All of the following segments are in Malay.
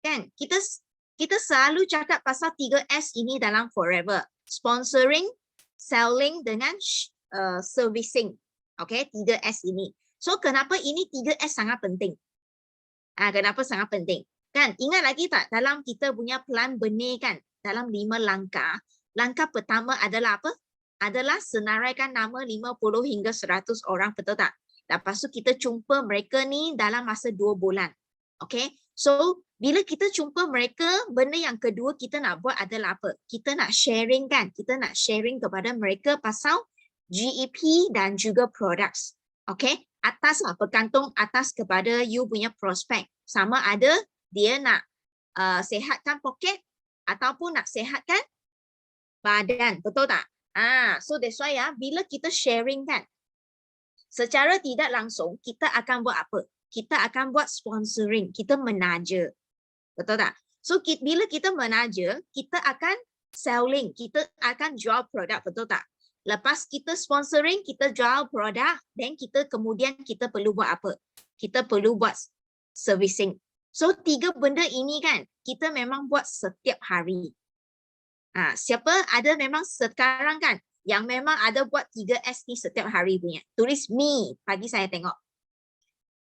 kan? Kita selalu cakap pasal 3S ini dalam Forever. Sponsoring, selling dengan servicing. Okay, 3S ini. So, kenapa ini 3S sangat penting? Kenapa sangat penting? Kan, ingat lagi tak dalam kita punya plan benih kan? Dalam 5 langkah. Langkah pertama adalah apa? Adalah senaraikan nama 50 hingga 100 orang, betul tak? Lepas tu kita jumpa mereka ni dalam masa 2 bulan. Okay? So, bila kita jumpa mereka, benda yang kedua kita nak buat adalah apa? Kita nak sharing kan? Kita nak sharing kepada mereka pasal GEP dan juga products. Okay? Atas lah, bergantung atas kepada you punya prospek. Sama ada dia nak sehatkan poket ataupun nak sehatkan badan. Betul tak? So that's why bila kita sharing kan, secara tidak langsung kita akan buat apa? Kita akan buat sponsoring. Kita menaja. Betul tak? So bila kita menaja, kita akan selling. Kita akan jual produk. Betul tak? Lepas kita sponsoring, kita jual produk, dan kemudian kita perlu buat apa? Kita perlu buat servicing. So 3 benda ini kan, kita memang buat setiap hari. Siapa ada memang sekarang kan, yang memang ada buat 3S ni setiap hari punya? Tulis me, bagi saya tengok.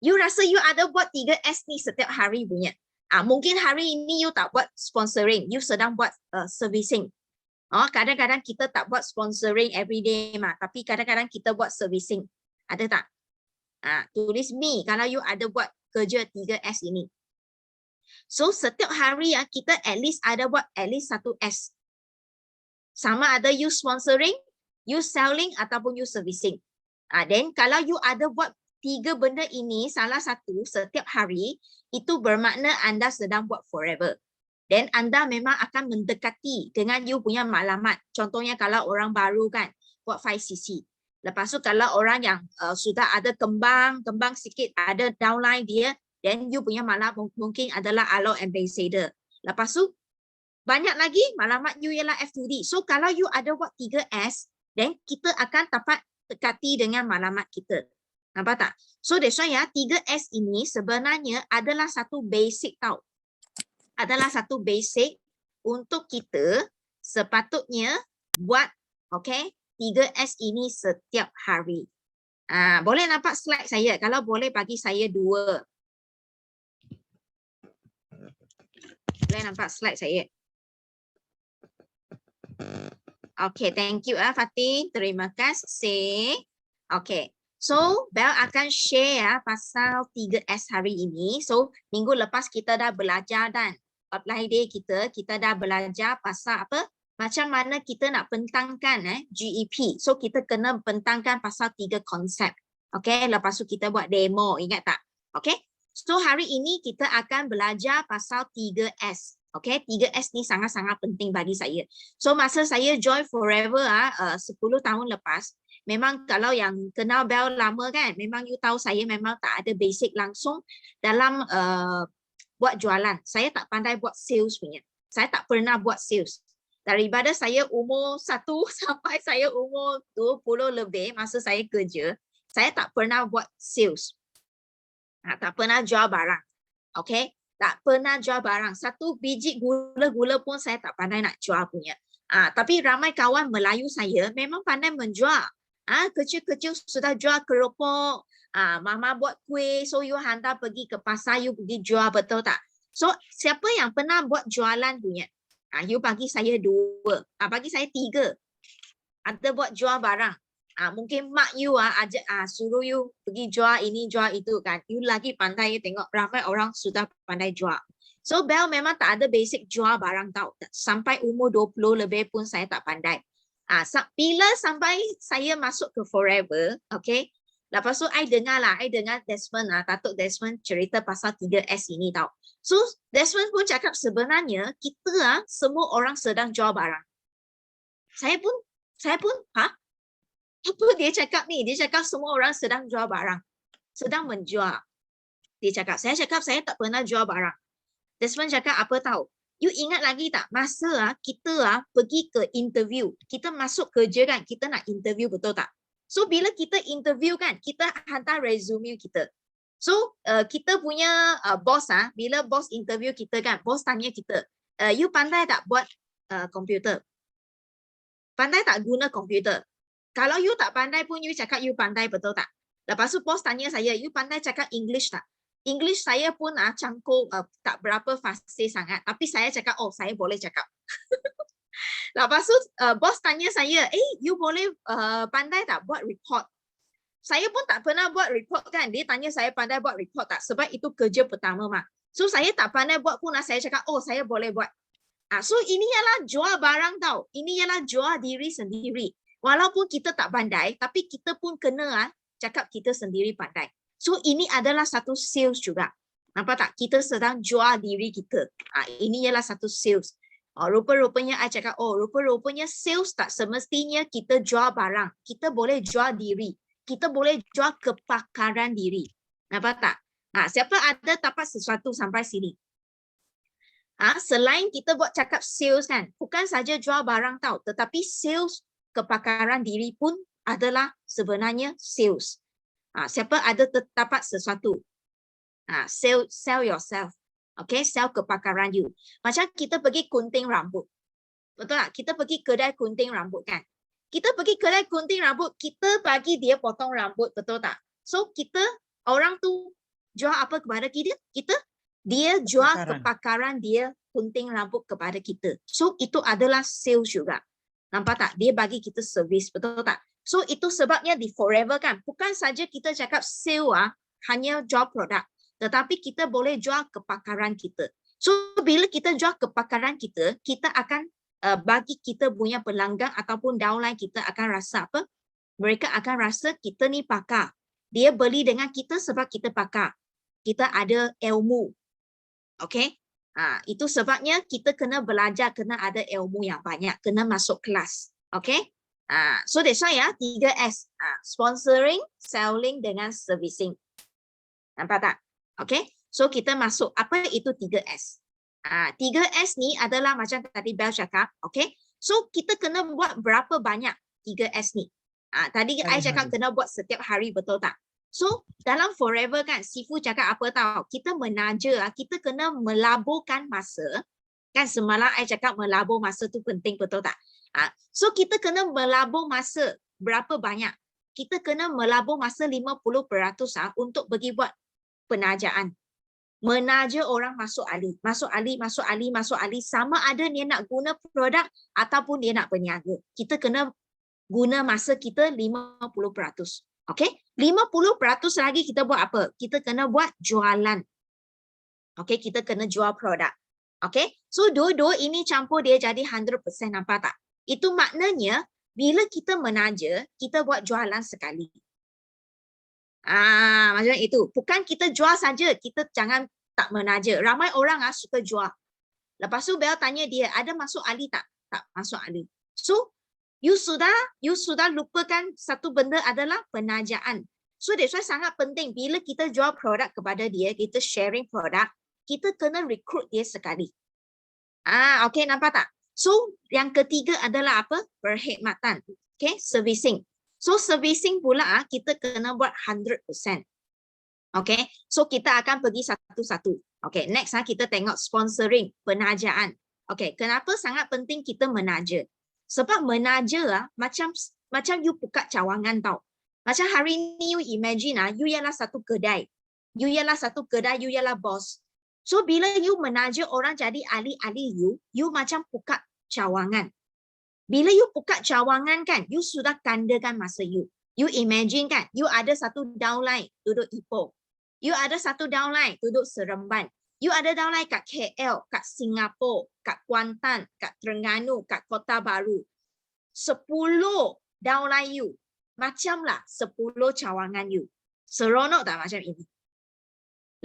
You rasa you ada buat 3S ni setiap hari punya? Mungkin hari ini you tak buat sponsoring, you sedang buat servicing. Kadang-kadang kita tak buat sponsoring everyday mah, tapi kadang-kadang kita buat servicing. Ada tak? Tulis me kalau you ada buat kerja 3S ini. So setiap hari kita at least ada buat at least 1S. Sama ada you sponsoring, you selling ataupun you servicing. Then kalau you ada buat 3 benda ini salah satu setiap hari, itu bermakna anda sedang buat forever. Dan anda memang akan mendekati dengan you punya maklumat. Contohnya kalau orang baru kan, buat 5cc. Lepas tu kalau orang yang sudah ada kembang sikit, ada downline dia, dan you punya maklumat mungkin adalah Alo Ambassador. Lepas tu, banyak lagi maklumat you ialah F2D. So kalau you ada buat 3S, then kita akan dapat dekati dengan maklumat kita. Nampak tak? So that's why 3S ini sebenarnya adalah satu basic tau. Adalah satu basic untuk kita sepatutnya buat, okay, 3S ini setiap hari. Boleh nampak slide saya? Kalau boleh bagi saya 2. Boleh nampak slide saya? Okay, thank you Fatih. Terima kasih. Okay. So, Bel akan share pasal 3S hari ini. So, minggu lepas kita dah belajar dan apply day kita dah belajar pasal apa? Macam mana kita nak bentangkan GEP. So, kita kena bentangkan pasal 3 konsep. Okay, lepas tu kita buat demo. Ingat tak? Okay. So, hari ini kita akan belajar pasal 3S. Okay, 3S ni sangat-sangat penting bagi saya. So, masa saya join Forever 10 tahun lepas, memang kalau yang kenal Bel lama kan, memang you tahu saya memang tak ada basic langsung dalam buat jualan. Saya tak pandai buat sales punya. Saya tak pernah buat sales. Daripada saya umur 1 sampai saya umur 20 lebih masa saya kerja, saya tak pernah buat sales. Tak pernah jual barang. Okay? Tak pernah jual barang. 1 biji gula-gula pun saya tak pandai nak jual punya. Tapi ramai kawan Melayu saya memang pandai menjual. Kecil-kecil sudah jual keropok. Mama buat kuih. So you hantar pergi ke pasar, you pergi jual, betul tak? So siapa yang pernah buat jualan punya? You bagi saya 2. Bagi saya 3. Ada buat jual barang. Mungkin mak you ajak suruh you pergi jual ini jual itu kan. You lagi pandai, tengok ramai orang sudah pandai jual. So Bel memang tak ada basic jual barang tau. Sampai umur 20 lebih pun saya tak pandai. Bila sampai saya masuk ke Forever, okay. Lepas tu I dengar Desmond, Datuk Desmond cerita pasal 3S ini tau. So Desmond pun cakap sebenarnya kita semua orang sedang jual barang. Saya pun apa dia cakap ni? Dia cakap semua orang sedang jual barang. Sedang menjual. Dia cakap, saya tak pernah jual barang. Desmond cakap apa tahu? You ingat lagi tak? Masa kita pergi ke interview. Kita masuk kerja kan, kita nak interview, betul tak? So bila kita interview kan, kita hantar resume kita. So kita punya bos bila bos interview kita kan, bos tanya kita, you pandai tak buat komputer? Pandai tak guna komputer? Kalau you tak pandai pun you cakap you pandai, betul tak? Lepas tu bos tanya saya, you pandai cakap English tak? English saya pun cangkul tak berapa fasih sangat, tapi saya cakap oh saya boleh cakap. Lepas tu bos tanya saya, you boleh pandai tak buat report? Saya pun tak pernah buat report kan. Dia tanya saya pandai buat report tak? Sebab itu kerja pertama mah. So saya tak pandai buat pun saya cakap, oh saya boleh buat. So ini ialah jual barang tau. Ini ialah jual diri sendiri. Walaupun kita tak pandai, tapi kita pun kena cakap kita sendiri pandai. So ini adalah satu sales juga. Nampak tak? Kita sedang jual diri kita. Ini ialah satu sales. Rupa-rupanya I cakap, rupa-rupanya sales tak semestinya kita jual barang. Kita boleh jual diri. Kita boleh jual kepakaran diri. Nampak tak? Siapa ada dapat sesuatu sampai sini? Selain kita buat cakap sales kan, bukan saja jual barang tau, tetapi sales kepakaran diri pun adalah sebenarnya sales. Siapa ada dapat sesuatu? Sell yourself. Okay, sell kepakaran you. Macam kita pergi gunting rambut. Betul tak? Kita pergi kedai gunting rambut kan? Kita pergi kedai gunting rambut, kita bagi dia potong rambut, betul tak? So kita, orang tu jual apa kepada kita? Dia jual kepakaran dia gunting rambut kepada kita. So itu adalah sales juga. Nampak tak? Dia bagi kita servis, betul tak? So itu sebabnya di Forever kan, bukan saja kita cakap sale hanya jual produk, tetapi kita boleh jual kepakaran kita. So bila kita jual kepakaran kita, kita akan bagi kita punya pelanggan ataupun downline kita akan rasa apa? Mereka akan rasa kita ni pakar. Dia beli dengan kita sebab kita pakar. Kita ada ilmu. Okay? Itu sebabnya kita kena belajar, kena ada ilmu yang banyak, kena masuk kelas. Okay? So that's why 3S. Sponsoring, selling dengan servicing. Nampak tak? Okay? So kita masuk, apa itu 3S? 3S ni adalah macam tadi Bel cakap, okay? So kita kena buat berapa banyak 3S ni? Tadi I cakap kena buat setiap hari, betul tak? So dalam Forever kan, Sifu cakap apa tahu? Kita menaja, kita kena melaburkan masa. Kan semalam I cakap melabur masa tu penting, betul tak? So kita kena melabur masa berapa banyak? Kita kena melabur masa 50% untuk pergi buat penajaan. Menaja orang masuk ahli, sama ada dia nak guna produk ataupun dia nak berniaga. Kita kena guna masa kita 50%. Okay? 50% lagi kita buat apa? Kita kena buat jualan. Okay? Kita kena jual produk. Okay? So dua-dua ini campur dia jadi 100%, nampak tak? Itu maknanya bila kita menaja, kita buat jualan sekali. Macam itu. Bukan kita jual saja, kita jangan tak menaja. Ramai orang suka jual. Lepas tu Bel tanya dia, ada masuk ahli tak? Tak masuk ahli. So, you sudah lupakan satu benda adalah penajaan. So, that's why sangat penting bila kita jual produk kepada dia, kita sharing produk, kita kena recruit dia sekali. Okay, nampak tak? So, yang ketiga adalah apa? Perkhidmatan. Okay, servicing. So servicing pula kita kena buat 100%. Okay, so kita akan pergi satu-satu. Okay, next kita tengok sponsoring, penajaan. Okay, kenapa sangat penting kita menaja? Sebab menaja macam you buka cawangan tau. Macam hari ni you imagine you ialah satu kedai. You ialah bos. So bila you menaja orang jadi ahli-ahli you macam buka cawangan. Bila you buka cawangan kan, you sudah tandakan masa you. You imagine kan, you ada satu downline duduk Ipoh. You ada satu downline duduk Seremban. You ada downline kat KL, kat Singapura, kat Kuantan, kat Terengganu, kat Kota Baru. 10 downline you. Macamlah 10 cawangan you. Seronok tak macam ini?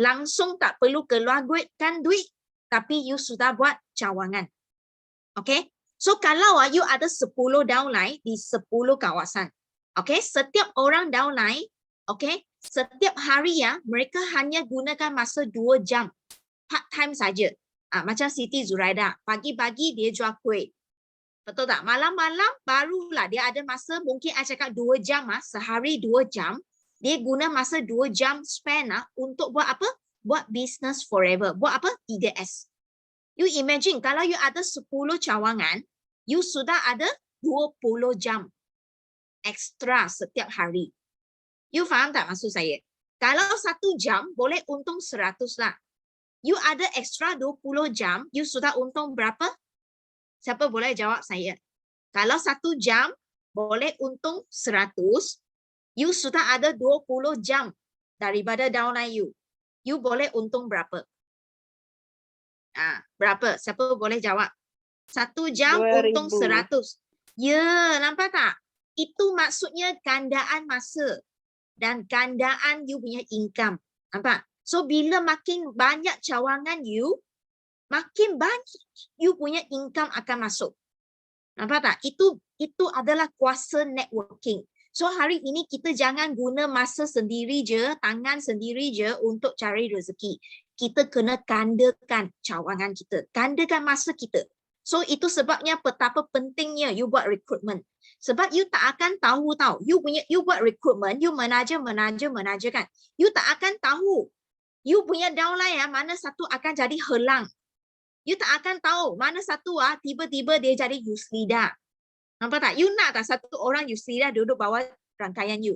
Langsung tak perlu keluar duit, tapi you sudah buat cawangan. Okay? So kalau you ada 10 downline di 10 kawasan. Okay, setiap orang downline, okay, setiap hari mereka hanya gunakan masa 2 jam. Part time saja. Macam Siti Zuraida, pagi-pagi dia jual kuih. Betul tak? Malam-malam barulah dia ada masa, mungkin saya cakap 2 jam, sehari 2 jam. Dia guna masa 2 jam span untuk buat apa? Buat business forever. Buat apa? 3S. You imagine kalau you ada 10 cawangan, you sudah ada 20 jam ekstra setiap hari. You faham tak maksud saya? Kalau 1 jam boleh untung 100 lah. You ada ekstra 20 jam, you sudah untung berapa? Siapa boleh jawab saya? Kalau 1 jam boleh untung 100, you sudah ada 20 jam daripada downline you. You boleh untung berapa? Berapa? Siapa boleh jawab? 1 jam 2000. untung 100. Ya, nampak tak? Itu maksudnya gandaan masa dan gandaan you punya income. Nampak? So, bila makin banyak cawangan you, makin banyak you punya income akan masuk. Nampak tak? Itu adalah kuasa networking. So, hari ini kita jangan guna masa sendiri je, tangan sendiri je untuk cari rezeki. Kita kena gandakan cawangan kita. Gandakan masa kita. So, itu sebabnya betapa pentingnya you buat recruitment. Sebab you tak akan tahu tau. You buat recruitment, you manager kan. You tak akan tahu. You punya downline mana satu akan jadi helang. You tak akan tahu mana satu tiba-tiba dia jadi youth leader. Nampak tak? You nak tak satu orang youth leader duduk bawah rangkaian you?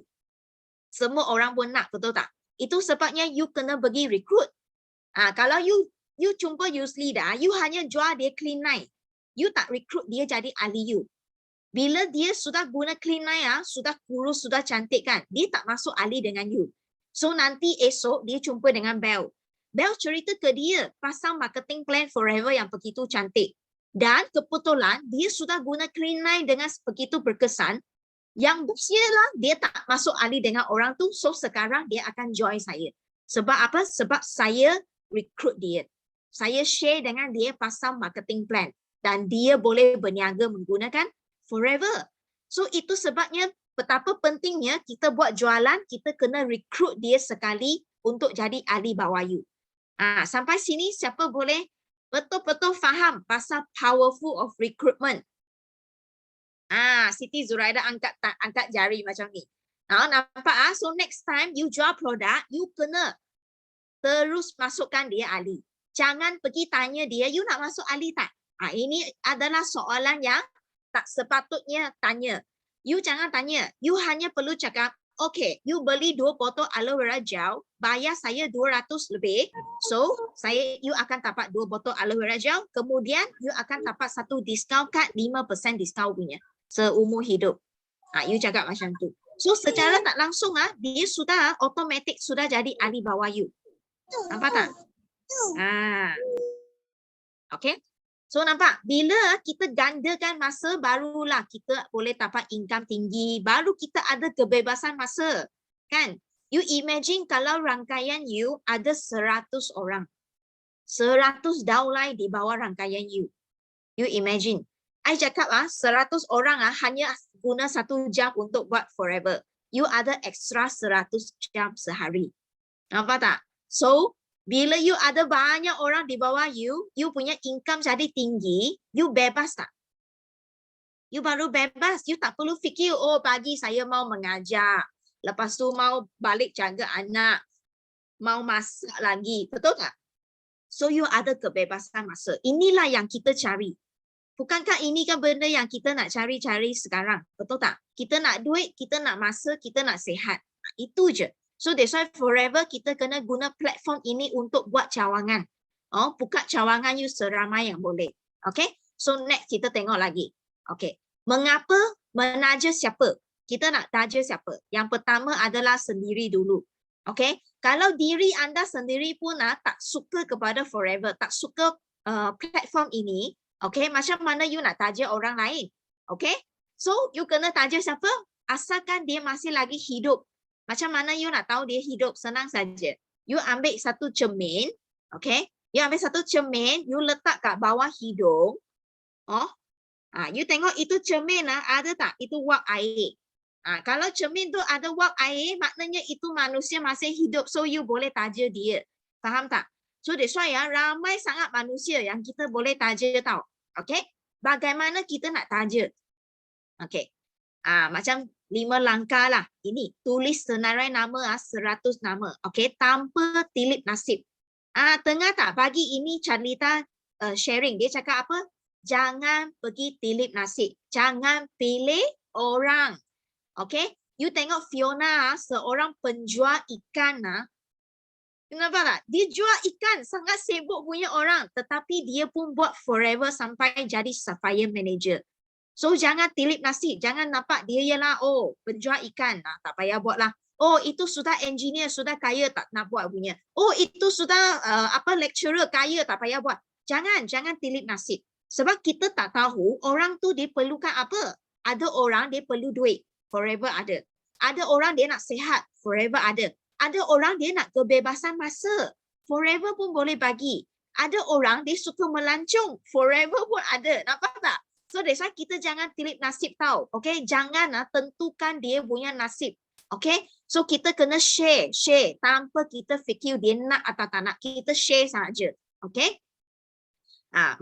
Semua orang pun nak, betul tak? Itu sebabnya you kena pergi recruit. Kalau you jumpa youth leader, you hanya jual dia clean line. You tak recruit dia jadi ahli you. Bila dia sudah guna clean line, sudah kurus, sudah cantik kan, dia tak masuk ahli dengan you. So nanti esok dia jumpa dengan Bel. Bel cerita ke dia pasal marketing plan forever yang begitu cantik. Dan kebetulan dia sudah guna clean line dengan begitu berkesan. Yang biasalah dia tak masuk ahli dengan orang tu. So sekarang dia akan join saya. Sebab apa? Sebab saya recruit dia. Saya share dengan dia pasal marketing plan. Dan dia boleh berniaga menggunakan forever. So itu sebabnya betapa pentingnya kita buat jualan, kita kena recruit dia sekali untuk jadi ahli bawah you. Sampai sini siapa boleh betul-betul faham pasal powerful of recruitment? Siti Zuraida angkat jari macam ni. Nampak? So next time you jual produk, you kena terus masukkan dia ahli. Jangan pergi tanya dia, you nak masuk ahli tak? Ini adalah soalan yang tak sepatutnya tanya. You jangan tanya. You hanya perlu cakap, okay, you beli 2 botol aloe vera gel, bayar saya 200 lebih. So, you akan dapat 2 botol aloe vera gel. Kemudian, you akan dapat satu discount card, 5% discount punya. Seumur hidup. You cakap macam tu. So, secara tak langsung, dia sudah automatic sudah jadi ahli bawah you. Nampak tak? Okay. So nampak, bila kita gandakan masa, barulah kita boleh dapat income tinggi, baru kita ada kebebasan masa. Kan? You imagine kalau rangkaian you ada 100 orang. 100 downline di bawah rangkaian you. You imagine. I cakap 100 orang hanya guna 1 jam untuk buat forever. You ada extra 100 jam sehari. Nampak tak? So, bila you ada banyak orang di bawah you, you punya income jadi tinggi, you bebas tak? You baru bebas. You tak perlu fikir, oh pagi saya mau mengajar. Lepas tu mau balik jaga anak. Mau masak lagi. Betul tak? So you ada kebebasan masa. Inilah yang kita cari. Bukankah ini kan benda yang kita nak cari-cari sekarang? Betul tak? Kita nak duit, kita nak masa, kita nak sihat. Itu je. So that's why forever kita kena guna platform ini untuk buat cawangan. Buka cawangan you seramai yang boleh. Okay? So next kita tengok lagi. Okay. Mengapa menaja siapa? Kita nak taja siapa? Yang pertama adalah sendiri dulu. Okay? Kalau diri anda sendiri pun tak suka kepada forever, tak suka platform ini, okay? Macam mana you nak taja orang lain? Okay? So you kena taja siapa? Asalkan dia masih lagi hidup. Macam mana you nak tahu dia hidup? Senang saja. You ambil satu cermin, okay? You ambil satu cermin, you letak kat bawah hidung. You tengok itu cermin ada tak? Itu wap air. Kalau cermin tu ada wap air, maknanya itu manusia masih hidup. So you boleh taja dia. Faham tak? So that's why ramai sangat manusia yang kita boleh taja tau. Okay? Bagaimana kita nak taja? Okay. Macam 5 langkah lah. Ini tulis senarai nama 100 nama. Okey, tanpa tilip nasib. Tengah tak pagi ini Charlita sharing. Dia cakap apa? Jangan pergi tilip nasib. Jangan pilih orang. Okey, you tengok Fiona, seorang penjual ikan. Kenapa tak? Dia jual ikan, sangat sibuk punya orang. Tetapi dia pun buat forever sampai jadi supplier manager. So jangan tilip nasib. Jangan nampak dia ialah, oh penjual ikan. Tak payah buat lah. Oh itu sudah engineer, sudah kaya, tak nak buat punya. Oh itu sudah lecturer, kaya, tak payah buat. Jangan tilip nasib. Sebab kita tak tahu orang tu dia perlukan apa. Ada orang dia perlu duit, forever ada. Ada orang dia nak sihat, forever ada. Ada orang dia nak kebebasan masa, forever pun boleh bagi. Ada orang dia suka melancong, forever pun ada. Nampak tak? So that's why kita jangan tilip nasib tau. Okay, jangan tentukan dia punya nasib. Okay, so kita kena share tanpa kita fikir dia nak atau tak nak. Kita share saja. Okay,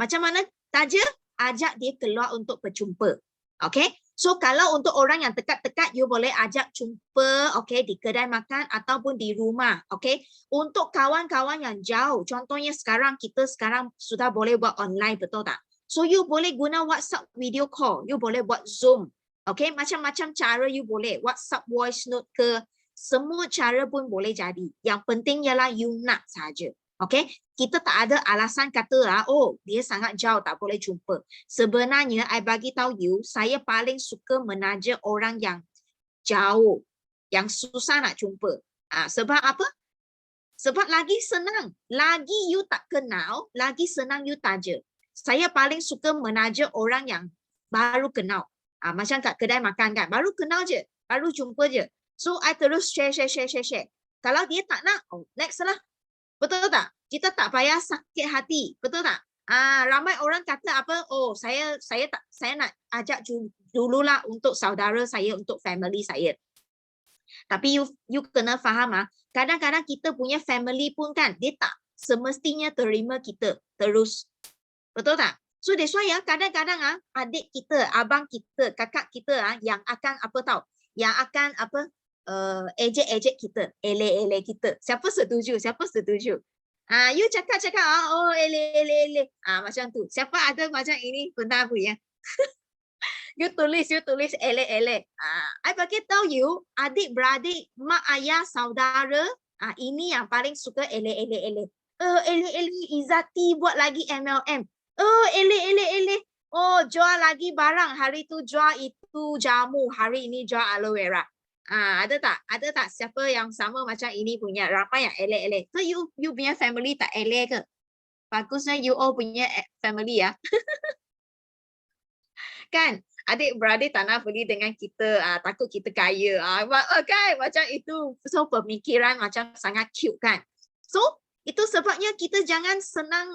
macam mana saja ajak dia keluar untuk berjumpa. Okay, so kalau untuk orang yang dekat-dekat, you boleh ajak jumpa, okay, di kedai makan ataupun di rumah, okay. Untuk kawan-kawan yang jauh, contohnya kita sekarang sudah boleh buat online, betul tak? So you boleh guna WhatsApp video call, you boleh buat Zoom, okay. Macam-macam cara you boleh, WhatsApp voice note ke, semua cara pun boleh jadi. Yang penting ialah you nak saja. Okay, kita tak ada alasan kata oh dia sangat jauh tak boleh jumpa. Sebenarnya I bagi tahu you, saya paling suka menaja orang yang jauh, yang susah nak jumpa. Sebab apa? Sebab lagi senang, lagi you tak kenal, lagi senang you taja. Saya paling suka menaja orang yang baru kenal. Macam kat kedai makan kan, baru kenal je, baru jumpa je. So I terus share. Kalau dia tak nak, oh, next lah. Betul tak? Kita tak payah sakit hati. Betul tak? Ramai orang kata apa? Oh, saya nak ajak dululah untuk saudara saya, untuk family saya. Tapi you kena faham kadang-kadang kita punya family pun kan, dia tak semestinya terima kita terus. Betul tak? So that's why kadang-kadang adik kita, abang kita, kakak kita yang akan apa tahu? Yang akan apa? Ejek-ejek kita, elek-elek kita. Siapa setuju? You cakap oh elek. Macam tu. Siapa ada macam ini benda apa ya? you tulis elek-elek. I bagi tahu you, adik-beradik, mak ayah, saudara, ini yang paling suka elek-elek. Elek-elek Izzati buat lagi MLM. Elek. Oh, jual lagi barang. Hari tu jual itu jamu, hari ini jual aloe vera. Ada tak siapa yang sama macam ini punya, ramai yang elek-elek. So you punya family tak elek ke? Bagusnya you all punya family ya. Kan adik-beradik tak nak pergi dengan kita, takut kita kaya. Kan macam itu. So pemikiran macam sangat cute kan. So itu sebabnya kita jangan senang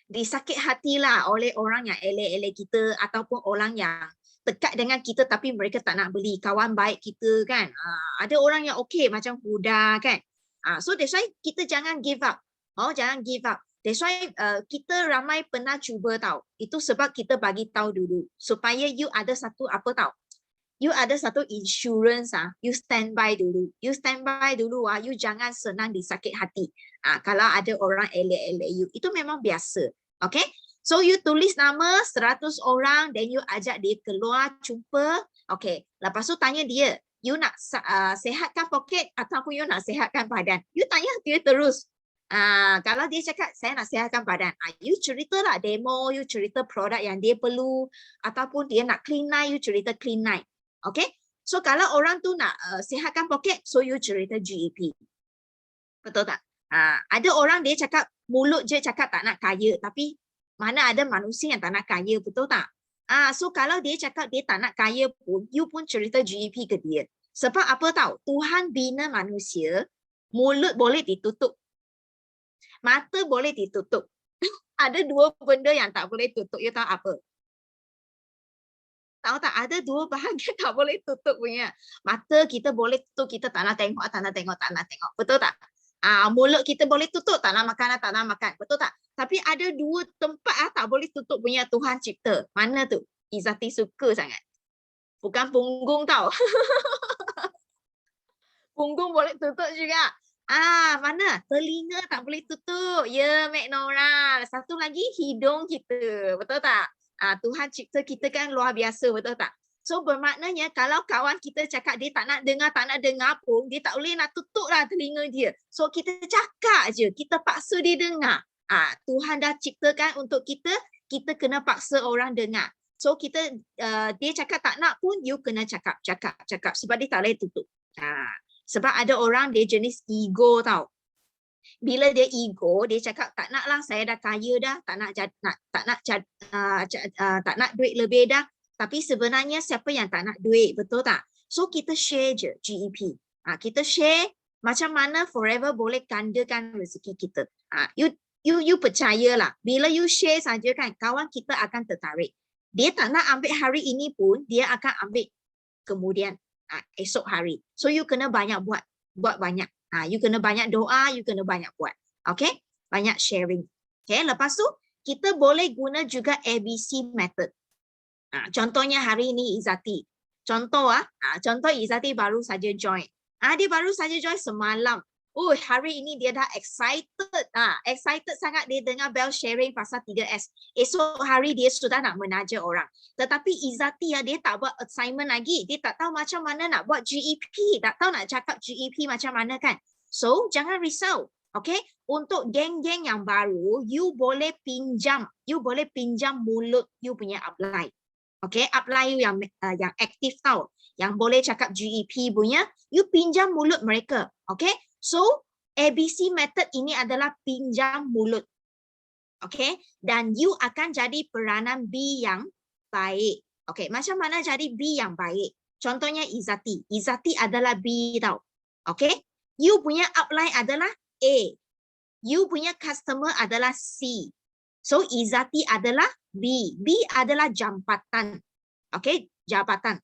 disakit hatilah oleh orang yang elek-elek kita ataupun orang yang dekat dengan kita tapi mereka tak nak beli, kawan baik kita kan. Ada orang yang okey macam Huda kan. So that's why kita jangan give up. Jangan give up. That's why kita ramai pernah cuba tahu. Itu sebab kita bagi tahu dulu supaya you ada satu apa tahu. You ada satu insurance you standby dulu. You jangan senang disakit hati. Kalau ada orang elek-elek you, itu memang biasa. Okay? So you tulis nama 100 orang, then you ajak dia keluar jumpa. Okay, lepas tu tanya dia, you nak sihatkan poket ataupun you nak sihatkan badan? You tanya dia terus. Kalau dia cakap saya nak sihatkan badan, you ceritalah demo, you cerita produk yang dia perlu, ataupun dia nak clean night, you cerita clean night. Okay, so kalau orang tu nak sihatkan poket, so you cerita GEP. Betul tak? Ada orang dia cakap mulut je cakap tak nak kaya, tapi mana ada manusia yang tak nak kaya, betul tak? So kalau dia cakap dia tak nak kaya pun, you pun cerita GEP ke dia. Sebab apa tahu? Tuhan bina manusia, mulut boleh ditutup, mata boleh ditutup. Ada dua benda yang tak boleh tutup. You tahu apa? Tahu tak? Ada dua bahagian tak boleh tutup punya. Mata kita boleh tutup, kita tak nak tengok. Betul tak? Mulut kita boleh tutup, tak nak makan, betul tak? Tapi ada dua tempat tak boleh tutup punya Tuhan cipta. Mana tu? Izzati suka sangat. Bukan punggung tau. Punggung boleh tutup juga. Mana? Telinga tak boleh tutup. Ya, Mek Nora. Satu lagi, hidung kita. Betul tak? Tuhan cipta kita kan luar biasa, betul tak? So, bermaknanya kalau kawan kita cakap dia tak nak dengar pun, dia tak boleh nak tutup lah telinga dia. So, kita cakap je. Kita paksa dia dengar. Tuhan dah ciptakan untuk kita kena paksa orang dengar. So, dia cakap tak nak pun, you kena cakap. Sebab dia tak boleh tutup. Sebab ada orang dia jenis ego tau. Bila dia ego, dia cakap tak nak lah, saya dah kaya dah, tak nak duit lebih dah. Tapi sebenarnya siapa yang tak nak duit, betul tak? So kita share je GEP. Kita share macam mana forever boleh gandakan rezeki kita. You percayalah, bila you share saja kan, kawan kita akan tertarik. Dia tak nak ambil hari ini pun, dia akan ambil kemudian. Esok hari. So you kena banyak buat banyak. You kena banyak doa, you kena banyak buat. Okay? Banyak sharing. Okay, lepas tu kita boleh guna juga ABC method. Contohnya hari ini Izzati. Contoh Izzati baru saja join. Dia baru saja join semalam. Hari ini dia dah excited. Excited sangat dia dengar Bel sharing pasal 3S. Esok hari dia sudah nak menaja orang. Tetapi Izzati dia tak buat assignment lagi. Dia tak tahu macam mana nak buat GEP. Tak tahu nak cakap GEP macam mana kan. So, jangan risau. Okay? Untuk geng-geng yang baru, you boleh pinjam mulut you punya upline. Okay? Upline you yang aktif tau. Yang boleh cakap GEP punya, you pinjam mulut mereka. Okay? So, ABC method ini adalah pinjam mulut. Okay? Dan you akan jadi peranan B yang baik. Okay, macam mana jadi B yang baik? Contohnya Izzati. Izzati adalah B tau. Okay? You punya upline adalah A. You punya customer adalah C. So, Izzati adalah B. B adalah jambatan. Okay? Jabatan.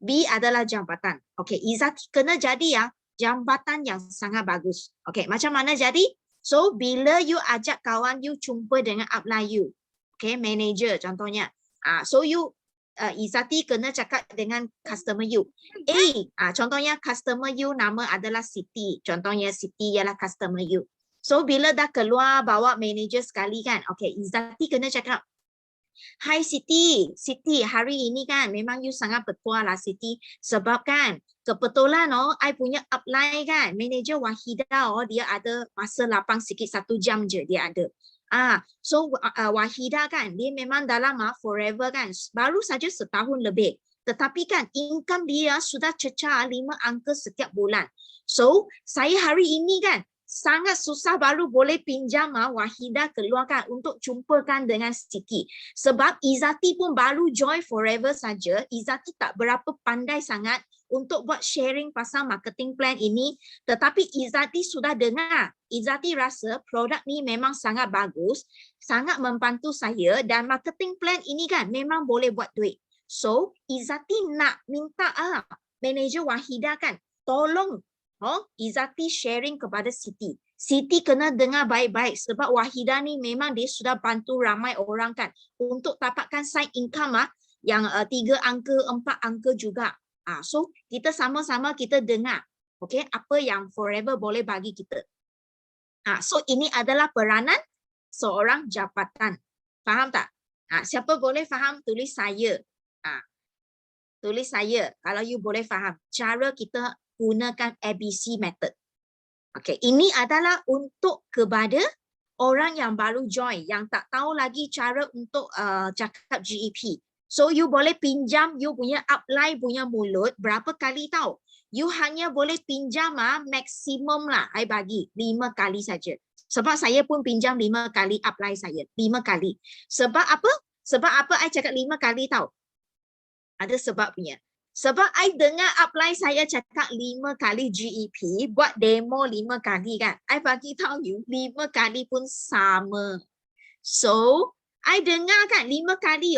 B adalah jambatan. Okay, Izzati kena jadi jambatan yang sangat bagus. Okay, macam mana jadi? So, bila you ajak kawan you jumpa dengan upline you. Okay, manager contohnya. So, you Izzati kena cakap dengan customer you. Contohnya customer you nama adalah Siti. Contohnya Siti ialah customer you. So, bila dah keluar bawa manager sekali kan. Okay, Izzati kena cakap, Hai Siti, hari ini kan memang you sangat bertuah lah Siti. Sebab kan kebetulan I punya upline kan, manager Wahidah dia ada masa lapang sikit 1 jam je dia ada. So Wahidah kan dia memang dalam forever kan, baru saja setahun lebih. Tetapi kan income dia sudah cecah 5 angka setiap bulan. So saya hari ini kan sangat susah baru boleh pinjam Wahidah keluarkan untuk jumpakan dengan Siti. Sebab Izzati pun baru join forever saja. Izzati tak berapa pandai sangat untuk buat sharing pasal marketing plan ini. Tetapi Izzati sudah dengar. Izzati rasa produk ni memang sangat bagus, sangat membantu saya dan marketing plan ini kan memang boleh buat duit. So, Izzati nak minta manager Wahidah kan tolong Izzati sharing kepada Siti. Siti kena dengar baik-baik sebab Wahidah ni memang dia sudah bantu ramai orang kan untuk dapatkan side income yang 3 angka, 4 angka juga. So kita sama-sama kita dengar apa yang forever boleh bagi kita. So ini adalah peranan seorang jabatan. Faham tak? Siapa boleh faham tulis saya. Tulis saya kalau you boleh faham cara kita gunakan ABC method. Okay, ini adalah untuk kepada orang yang baru join, yang tak tahu lagi cara untuk cakap GEP. So, you boleh pinjam you punya upline punya mulut berapa kali tahu? You hanya boleh pinjam maksimum lah, I bagi 5 kali saja. Sebab saya pun pinjam 5 kali upline saya, 5 kali. Sebab apa? Sebab apa I cakap 5 kali tahu? Ada sebabnya. Sebab I dengar upline saya cakap 5 kali GEP, buat demo 5 kali kan. I bagi tahu you 5 kali pun sama. So, I dengar kan 5 kali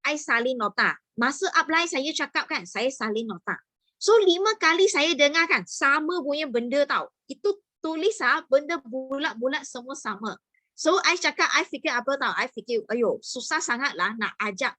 I salin nota. Masa upline saya cakap kan, saya salin nota. So, 5 kali saya dengar kan, sama punya benda tau. Itu tulis benda bulat-bulat semua sama. So, I cakap, I fikir apa tau? I fikir, ayo, susah sangat lah nak ajak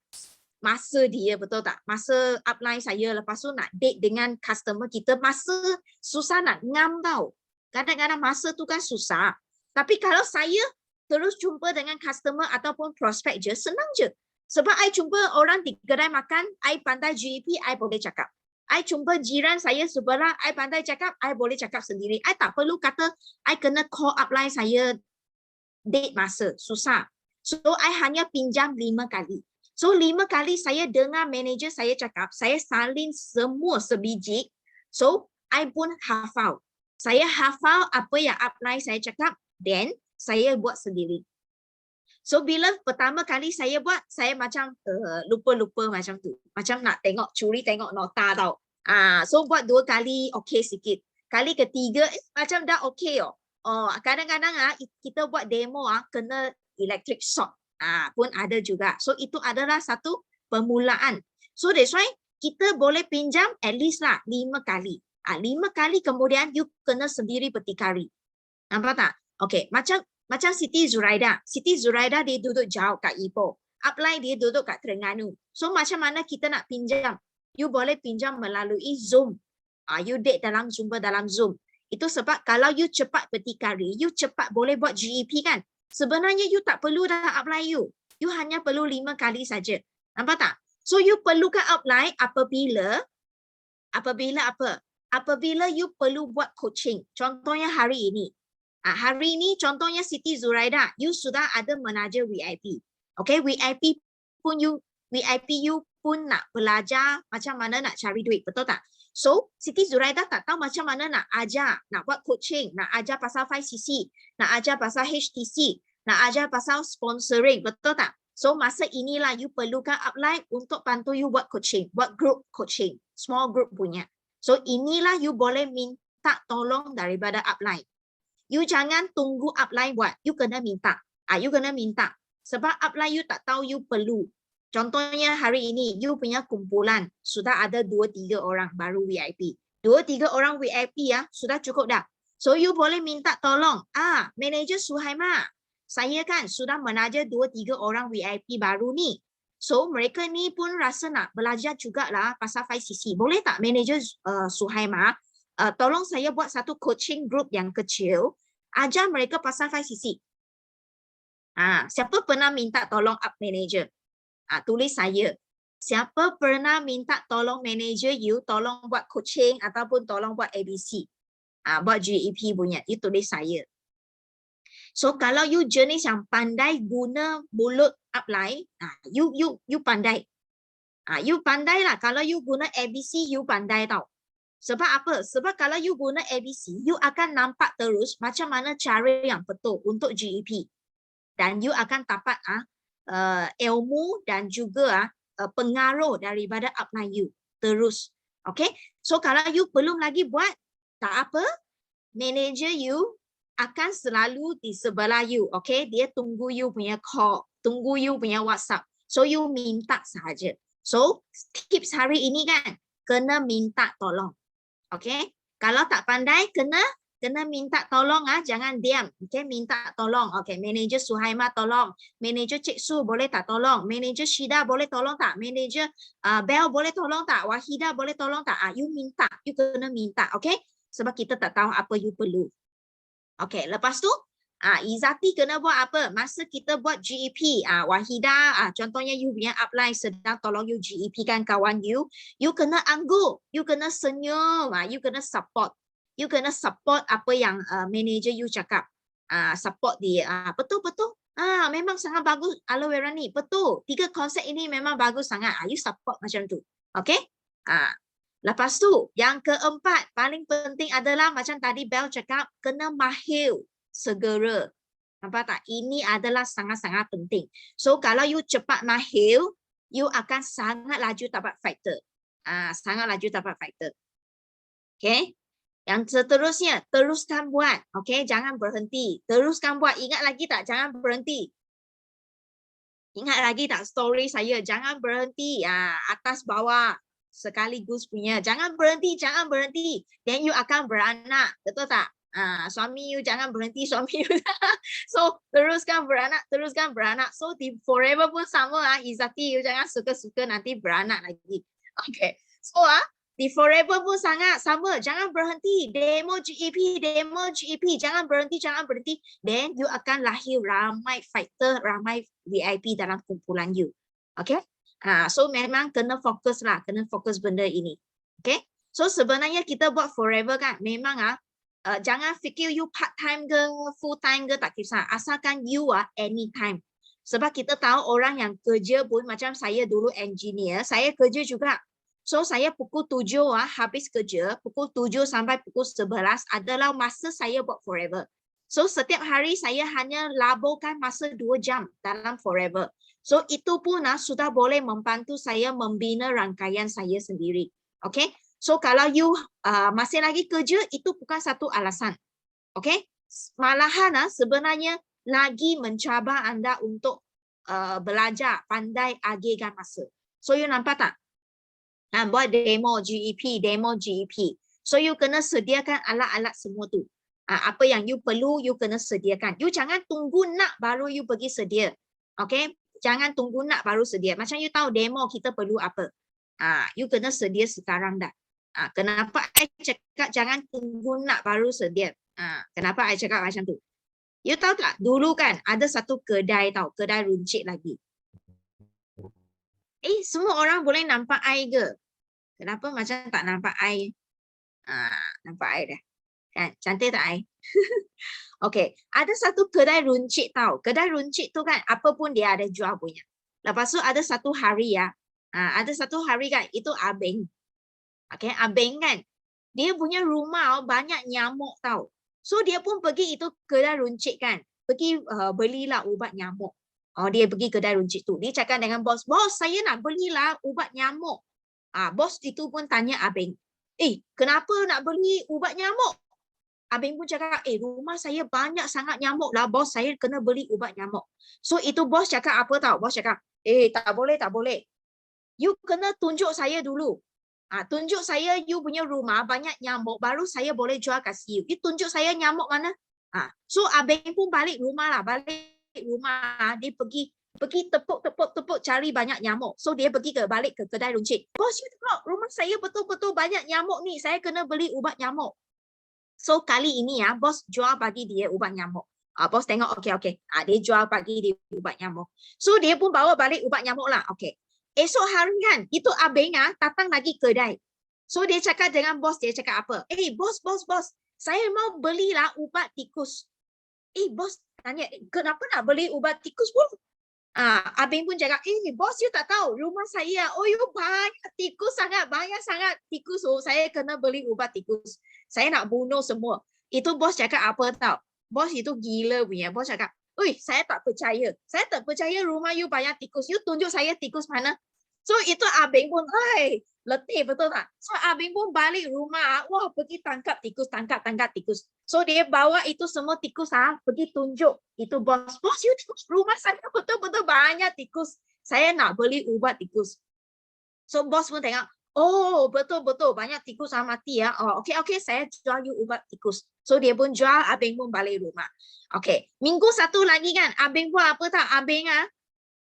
masa dia, betul tak? Masa upline saya, lepas tu nak date dengan customer kita, masa susah nak ngam tau. Kadang-kadang masa tu kan susah. Tapi kalau saya terus jumpa dengan customer ataupun prospect je, senang je. Sebab I jumpa orang di kedai makan, I pandai GEP, I boleh cakap. I jumpa jiran saya sebelah, I pandai cakap, I boleh cakap sendiri. I tak perlu kata, I kena call upline saya date masa, susah. So, I hanya pinjam 5 kali. So, 5 kali saya dengar manager saya cakap, saya salin semua sebiji. So, I pun hafal. Saya hafal apa yang upline saya cakap, then saya buat sendiri. So, bila pertama kali saya buat, saya macam lupa-lupa macam tu. Macam nak tengok, curi tengok nota tau. So, buat 2 kali, okey sikit. Kali ketiga, macam dah okey oh. Kadang-kadang kita buat demo kena electric shock. Pun ada juga. So, itu adalah satu permulaan. So, that's why kita boleh pinjam at least lah 5 kali. 5 kali kemudian you kena sendiri bertikari. Nampak tak? Okay, macam Siti Zuraida. Siti Zuraida dia duduk jauh kat Ipoh. Upline dia duduk kat Terengganu. So, macam mana kita nak pinjam? You boleh pinjam melalui Zoom. You date dalam Zoom. Itu sebab kalau you cepat bertikari, you cepat boleh buat GEP kan? Sebenarnya you tak perlu dah upline you. You hanya perlu 5 kali saja. Nampak tak? So you perlukan upline apabila apa? Apabila you perlu buat coaching. Contohnya hari ini. Hari ini contohnya Siti Zuraida, you sudah ada menaja VIP. Okay, VIP you pun nak belajar macam mana nak cari duit, betul tak? So, Siti Zuraida tak tahu macam mana nak ajar, nak buat coaching, nak ajar pasal 5cc, nak ajar pasal HTC, nak ajar pasal sponsoring, betul tak? So, masa inilah you perlukan upline untuk bantu you buat coaching, buat group coaching, small group punya. So, inilah you boleh minta tolong daripada upline. You jangan tunggu upline buat, you kena minta. You kena minta. Sebab upline you tak tahu you perlu. Contohnya hari ini, you punya kumpulan sudah ada 2-3 orang baru VIP. 2-3 orang VIP sudah cukup dah. So, you boleh minta tolong. Manager Suhaima, saya kan sudah menaja 2-3 orang VIP baru ni. So, mereka ni pun rasa nak belajar jugalah pasal 5cc. Boleh tak Manager Suhaima, tolong saya buat satu coaching group yang kecil, ajar mereka pasal 5cc. Siapa pernah minta tolong up manager? Tulis saya. Siapa pernah minta tolong manager you, tolong buat coaching ataupun tolong buat ABC? Buat GEP punya, you tulis saya. So, kalau you jenis yang pandai guna mulut upline, you pandai. You pandai lah. Kalau you guna ABC, you pandai tau. Sebab apa? Sebab kalau you guna ABC, you akan nampak terus macam mana cara yang betul untuk GEP. Dan you akan dapat ilmu dan juga pengaruh daripada upline you terus. Okay? So, kalau you belum lagi buat, tak apa. Manager you akan selalu di sebelah you. Okay? Dia tunggu you punya call, tunggu you punya WhatsApp. So, you minta sahaja. So, tips hari ini kan, kena minta tolong. Okay? Kalau tak pandai, kena minta tolong, jangan diam. Okay, minta tolong. Okay, Manager Suhaima tolong. Manager Cik Su boleh tak tolong? Manager Shida boleh tolong tak? Manager Bel boleh tolong tak? Wahida boleh tolong tak? You minta, you kena minta. Okay, sebab kita tak tahu apa you perlu. Okay, lepas tu Izzati kena buat apa? Masa kita buat GEP, Wahida, contohnya you punya upline sedang tolong you GEP kan kawan you kena angguk, you kena senyum, you kena support. You kena support apa yang manager you cakap. Support dia. Betul-betul. Memang sangat bagus aloe vera ni. Betul. 3 konsep ini memang bagus sangat. You support macam tu. Okay? Lepas tu, yang keempat, paling penting adalah macam tadi Bel cakap, kena mahir segera. Nampak tak? Ini adalah sangat-sangat penting. So, kalau you cepat mahir, you akan sangat laju dapat factor. Sangat laju dapat factor. Okay? Yang seterusnya, teruskan buat. Okay, jangan berhenti. Teruskan buat. Ingat lagi tak? Jangan berhenti. Ingat lagi tak story saya? Jangan berhenti. Atas bawah sekaligus punya. Jangan berhenti, jangan berhenti. Then you akan beranak. Betul tak? Suami you jangan berhenti, suami you. So teruskan beranak. So di forever pun sama Izzati, you jangan suka-suka nanti beranak lagi. Okay. So di forever pun sangat sama, jangan berhenti. Demo GEP, jangan berhenti. Then you akan lahir ramai fighter, ramai VIP dalam kumpulan you. Okay. So memang kena fokus benda ini. Okay. So sebenarnya kita buat forever kan, memang jangan fikir you part time ke full time ke tak kisah, asalkan you anytime. Sebab kita tahu orang yang kerja pun macam saya dulu engineer, saya kerja juga. So saya pukul 7 habis kerja, pukul 7 sampai pukul 11 adalah masa saya buat forever. So setiap hari saya hanya laburkan masa 2 jam dalam forever. So itu pun sudah boleh membantu saya membina rangkaian saya sendiri. Okay? So kalau you masih lagi kerja, itu bukan satu alasan. Okay? Malahan sebenarnya lagi mencabar anda untuk belajar, pandai agihkan masa. So you nampak tak? Buat demo GEP. So you kena sediakan alat-alat semua tu. Apa yang you perlu, you kena sediakan. You jangan tunggu nak baru you pergi sedia. Okay? Jangan tunggu nak baru sedia. Macam you tahu demo kita perlu apa. You kena sedia sekarang dah. Kenapa I cakap jangan tunggu nak baru sedia? Kenapa I cakap macam tu? You tahu tak? Dulu kan ada satu kedai tahu, kedai runcit lagi. Semua orang boleh nampak I ke? Kenapa macam tak nampak I? Nampak I dah. Kan? Cantik tak I? Okay. Ada satu kedai runcit tahu. Kedai runcit tu kan apa pun dia ada jual punya. Lepas tu ada satu hari ada satu hari kan itu abeng. Okay, abeng kan. Dia punya rumah banyak nyamuk tahu. So dia pun pergi itu kedai runcit kan. Pergi belilah ubat nyamuk. Dia pergi kedai runcit tu. Dia cakap dengan bos, "Bos, saya nak belilah ubat nyamuk." Bos itu pun tanya abeng, "Kenapa nak beli ubat nyamuk?" Abeng pun cakap, "Rumah saya banyak sangat nyamuk lah, bos. Saya kena beli ubat nyamuk." So itu bos cakap apa tahu? Bos cakap, tak boleh. You kena tunjuk saya dulu. Tunjuk saya you punya rumah banyak nyamuk, baru saya boleh jual kasih you. You tunjuk saya nyamuk mana? So abeng pun balik rumah. Dia pergi tepuk cari banyak nyamuk. So dia pergi balik ke kedai runcit. "Bos, you tengok rumah saya betul-betul banyak nyamuk ni. Saya kena beli ubat nyamuk." So kali ini bos jual bagi dia ubat nyamuk. Bos tengok okey. Dia jual bagi dia ubat nyamuk. So dia pun bawa balik ubat nyamuk lah. Okey. Esok hari kan, itu abeng datang lagi kedai. So dia cakap dengan bos, dia cakap apa? Bos, saya mau belilah ubat tikus. Bos tanya, "Kenapa nak beli ubat tikus pun?" Abeng pun cakap, "Bos, you tak tahu rumah saya, you banyak tikus banyak sangat tikus. Saya kena beli ubat tikus. Saya nak bunuh semua." Itu bos cakap apa tahu? Bos itu gila punya. Bos cakap, "Saya tak percaya. Saya tak percaya rumah you banyak tikus. You tunjuk saya tikus mana?" So itu abeng pun, letih betul tak? So abeng pun balik rumah, pergi tangkap tikus. So dia bawa itu semua tikus pergi tunjuk itu bos. "Bos, you tengok rumah saya betul-betul banyak tikus. Saya nak beli ubat tikus." So bos pun tengok, betul-betul banyak tikus mati ya. Okey, saya jual you ubat tikus. So dia pun jual, abeng pun balik rumah. Okey, minggu satu lagi kan, abeng buat apa tak? Abeng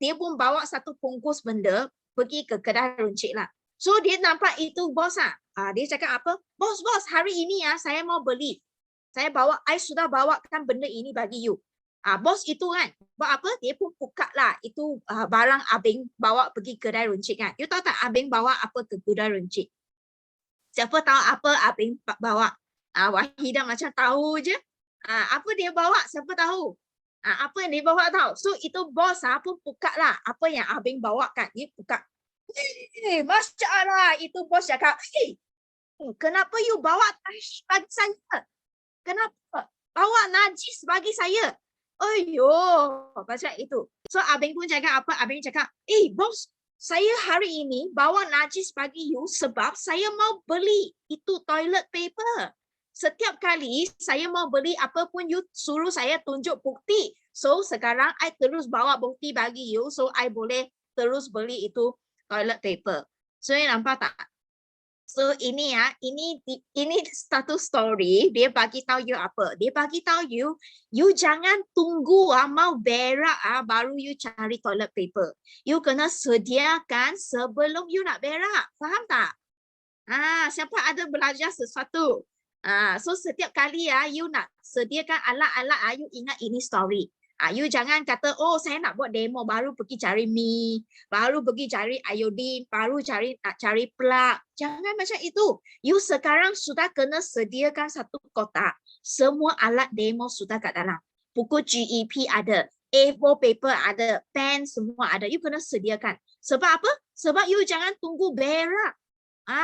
dia pun bawa satu bungkus benda pergi ke kedai runcit lah. So dia nampak itu bos dia cakap apa? Bos, hari ini saya mau beli. I sudah bawakan benda ini bagi you." Bos itu kan buat apa? Dia pun buka lah itu barang abeng bawa pergi kedai runcit kan. You tahu tak abeng bawa apa ke kedai runcit? Siapa tahu apa abeng bawa? Wahidah macam tahu je. Apa dia bawa? Siapa tahu? Apa yang dia bawa tahu? So itu bos pun buka lah apa yang abeng bawa kan. Dia buka. Masya Allah, itu bos cakap, "Kenapa you bawa najis bagi saya? Kenapa bawa najis bagi saya?" Macam itu. So abeng pun cakap apa? Abeng cakap, "Bos, saya hari ini bawa najis bagi you sebab saya mau beli itu toilet paper. Setiap kali saya mau beli apa pun you suruh saya tunjuk bukti. So sekarang I terus bawa bukti bagi you, so I boleh terus beli itu toilet paper." So you nampak tak? So ini ya, ini satu story dia bagi tahu you apa? Dia bagi tahu you jangan tunggu mau berak baru you cari toilet paper. You kena sediakan sebelum you nak berak. Faham tak? Siapa ada belajar sesuatu? So setiap kali you nak sediakan alat-alat you ingat ini story. You jangan kata, oh saya nak buat demo, baru pergi cari mie, baru pergi cari iodine, baru nak cari plug. Jangan macam itu. You sekarang sudah kena sediakan satu kotak. Semua alat demo sudah kat dalam. Buku GEP ada, A4 paper ada, pen semua ada. You kena sediakan. Sebab apa? Sebab you jangan tunggu berak.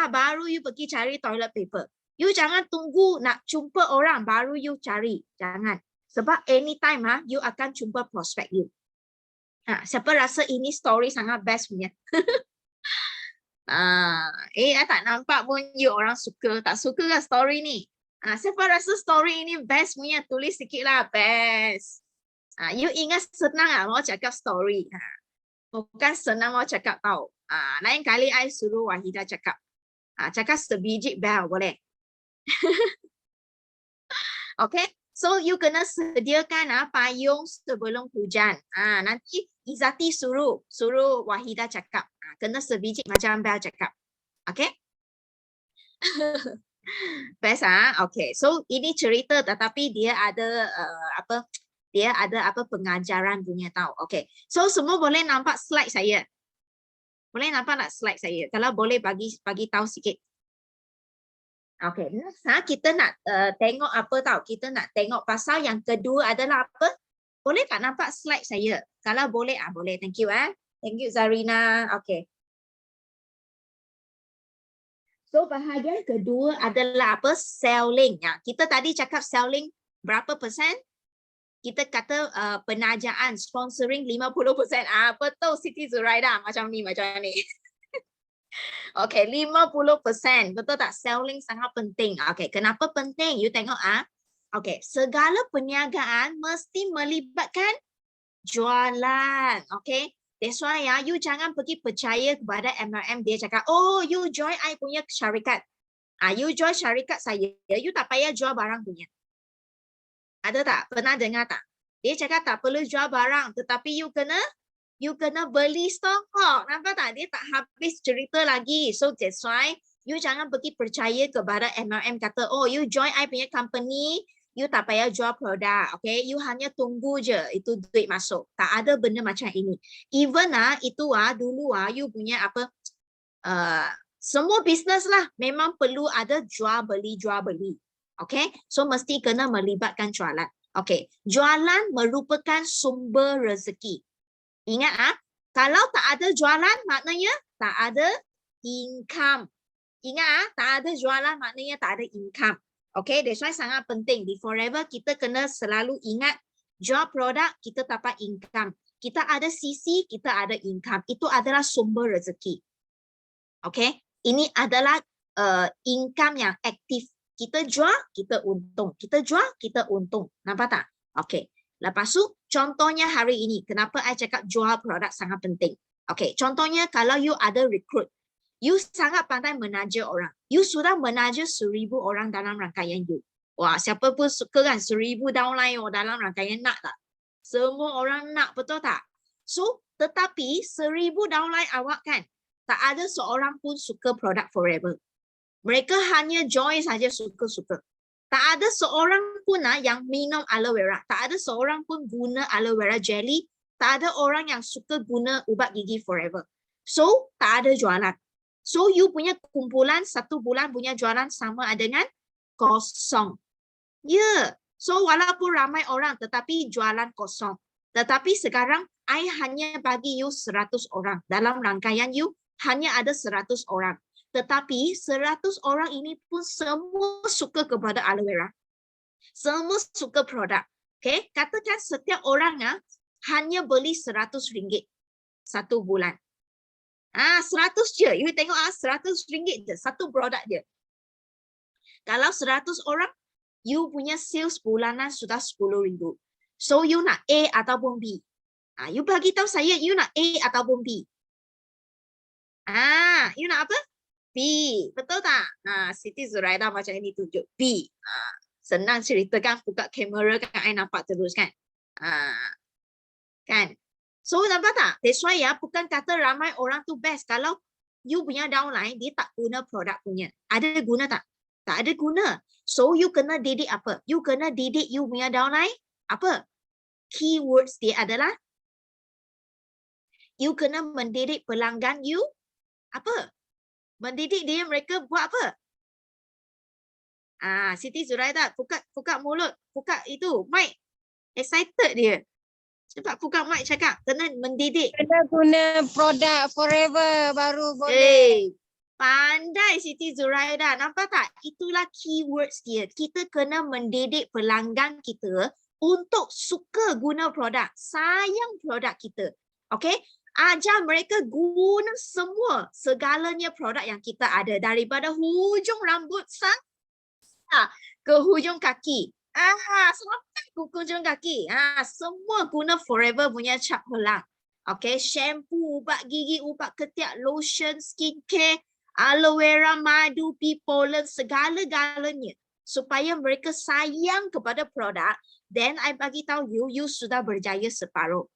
Baru you pergi cari toilet paper. You jangan tunggu nak jumpa orang, baru you cari. Jangan. Sebab anytime you akan jumpa prospek you. Siapa rasa ini story sangat best punya? Tak nampak pun you orang suka. Tak suka lah story ni? Siapa rasa story ini best punya? Tulis sikit lah best. You ingat senang mau cakap story. Bukan senang mau cakap tau. Lain kali I suruh Wahida cakap. Cakap sebiji bel boleh. Okay. So you kena sediakan payung sebelum hujan. Nanti Izati suruh Wahida cakap. Kena sebiji macam Bel cakap. Okay? Best Okay. So ini cerita tetapi dia ada Dia ada pengajaran punya tahu. Okay. So semua boleh nampak slide saya. Boleh nampak tak slide saya? Kalau boleh bagi tahu sikit. Okay, next kita nak tengok apa tahu? Kita nak tengok pasal yang kedua adalah apa? Boleh tak nampak slide saya? Kalau boleh, boleh. Thank you Thank you Zarina. Okay. So bahagian kedua adalah apa? Selling. Kita tadi cakap selling berapa persen? Kita kata penajaan, sponsoring 50%. Betul Siti Zuraida macam ni. Okay, 50%. Betul tak? Selling sangat penting. Okay, kenapa penting? You tengok Okay, segala perniagaan mesti melibatkan jualan. Okay, that's why you jangan pergi percaya kepada MLM. Dia cakap, oh you join I punya syarikat. You join syarikat saya, you tak payah jual barang punya. Ada tak? Pernah dengar tak? Dia cakap tak perlu jual barang, tetapi you kena beli stok. Nampak tak? Dia tak habis cerita lagi. So that's why you jangan pergi percaya kepada MLM kata, oh you join I punya company, you tak payah jual produk. Okay, you hanya tunggu je itu duit masuk. Tak ada benda macam ini. Even itu dulu you punya semua bisnes lah memang perlu ada jual beli. Okay, so mesti kena melibatkan jualan. Okay, jualan merupakan sumber rezeki. Ingat kalau tak ada jualan maknanya tak ada income. Ingat tak ada jualan maknanya tak ada income. Okay, that's why sangat penting. Di Forever kita kena selalu ingat jual produk kita dapat income. Kita ada CC, kita ada income. Itu adalah sumber rezeki. Okay, ini adalah income yang aktif. Kita jual, kita untung. Kita jual, kita untung. Nampak tak? Okay. Lepas tu, contohnya hari ini, kenapa I cakap jual produk sangat penting. Okay, contohnya kalau you ada recruit, you sangat pandai menaja orang. You sudah menaja 1,000 orang dalam rangkaian you. Wah, siapa pun suka kan 1,000 downline dalam rangkaian nak tak? Semua orang nak, betul tak? So, tetapi 1,000 downline awak kan, tak ada seorang pun suka produk Forever. Mereka hanya join saja suka-suka. Tak ada seorang pun yang minum aloe vera. Tak ada seorang pun guna aloe vera jelly. Tak ada orang yang suka guna ubat gigi Forever. So, tak ada jualan. So, you punya kumpulan 1 bulan punya jualan sama dengan kosong. Ya. So, walaupun ramai orang tetapi jualan kosong. Tetapi sekarang, I hanya bagi you 100 orang. Dalam rangkaian you, hanya ada 100 orang. Tetapi 100 orang ini pun semua suka kepada aloe vera. Semua suka produk. Okay? Katakan setiap orang hanya beli RM100 1 bulan. 100 je. You tengok RM100 je. Satu produk je. Kalau 100 orang, you punya sales bulanan sudah RM10,000. So you nak A ataupun B. You bagi tahu saya, you nak A ataupun B. You nak apa? B. Betul tak? Siti Zuraida macam ini tunjuk B. Senang ceritakan, buka kamera kan, I nampak terus kan. Kan? So nampak tak? That's why ya, bukan kata ramai orang tu best. Kalau you punya downline, dia tak guna produk punya. Ada guna tak? Tak ada guna. So you kena didik apa? You kena didik you punya downline apa? Keywords dia adalah you kena mendidik pelanggan you apa? Mendidik dia mereka buat apa? Siti Zuraida, buka mulut, buka itu mic. Excited dia. Cepat buka mic cakap, kena mendidik. Kena guna produk Forever baru boleh. Pandai Siti Zuraida, nampak tak? Itulah keywords dia. Kita kena mendidik pelanggan kita untuk suka guna produk, sayang produk kita. Okay? Ajar mereka guna semua, segalanya produk yang kita ada. Daripada hujung rambut ke hujung kaki. Sampai ke hujung kaki. Semua guna Forever punya cap helang. Okay? Shampoo, ubat gigi, ubat ketiak, lotion, skincare, aloe vera, madu, pea pollen, segala-galanya. Supaya mereka sayang kepada produk. Then I bagi tahu you sudah berjaya separuh.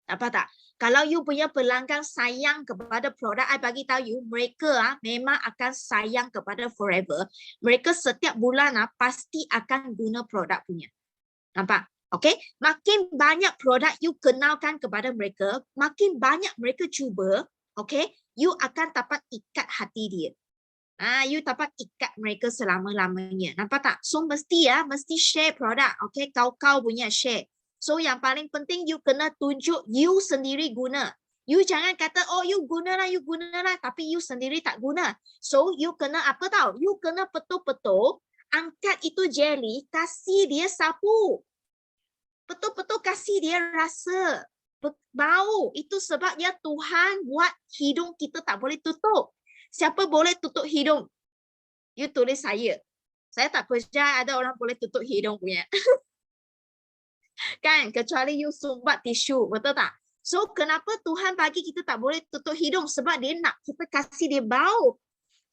Apa tak? Kalau you punya pelanggan sayang kepada produk, I bagi tahu you, mereka memang akan sayang kepada Forever. Mereka setiap bulan pasti akan guna produk punya. Nampak? Okay? Makin banyak produk you kenalkan kepada mereka, makin banyak mereka cuba, okay? You akan dapat ikat hati dia. You dapat ikat mereka selama-lamanya. Nampak tak? So mesti share produk. Okay? Kau punya share. So yang paling penting you kena tunjuk you sendiri guna. You jangan kata you gunalah. Tapi you sendiri tak guna. So you kena apa tahu? You kena betul-betul angkat itu jelly, kasih dia sapu. Betul-betul kasih dia rasa. Bau. Itu sebabnya Tuhan buat hidung kita tak boleh tutup. Siapa boleh tutup hidung? You tulis saya. Saya tak percaya ada orang boleh tutup hidung punya. Kan? Kecuali you sumbat tisu. Betul tak? So, kenapa Tuhan bagi kita tak boleh tutup hidung? Sebab dia nak kita kasih dia bau.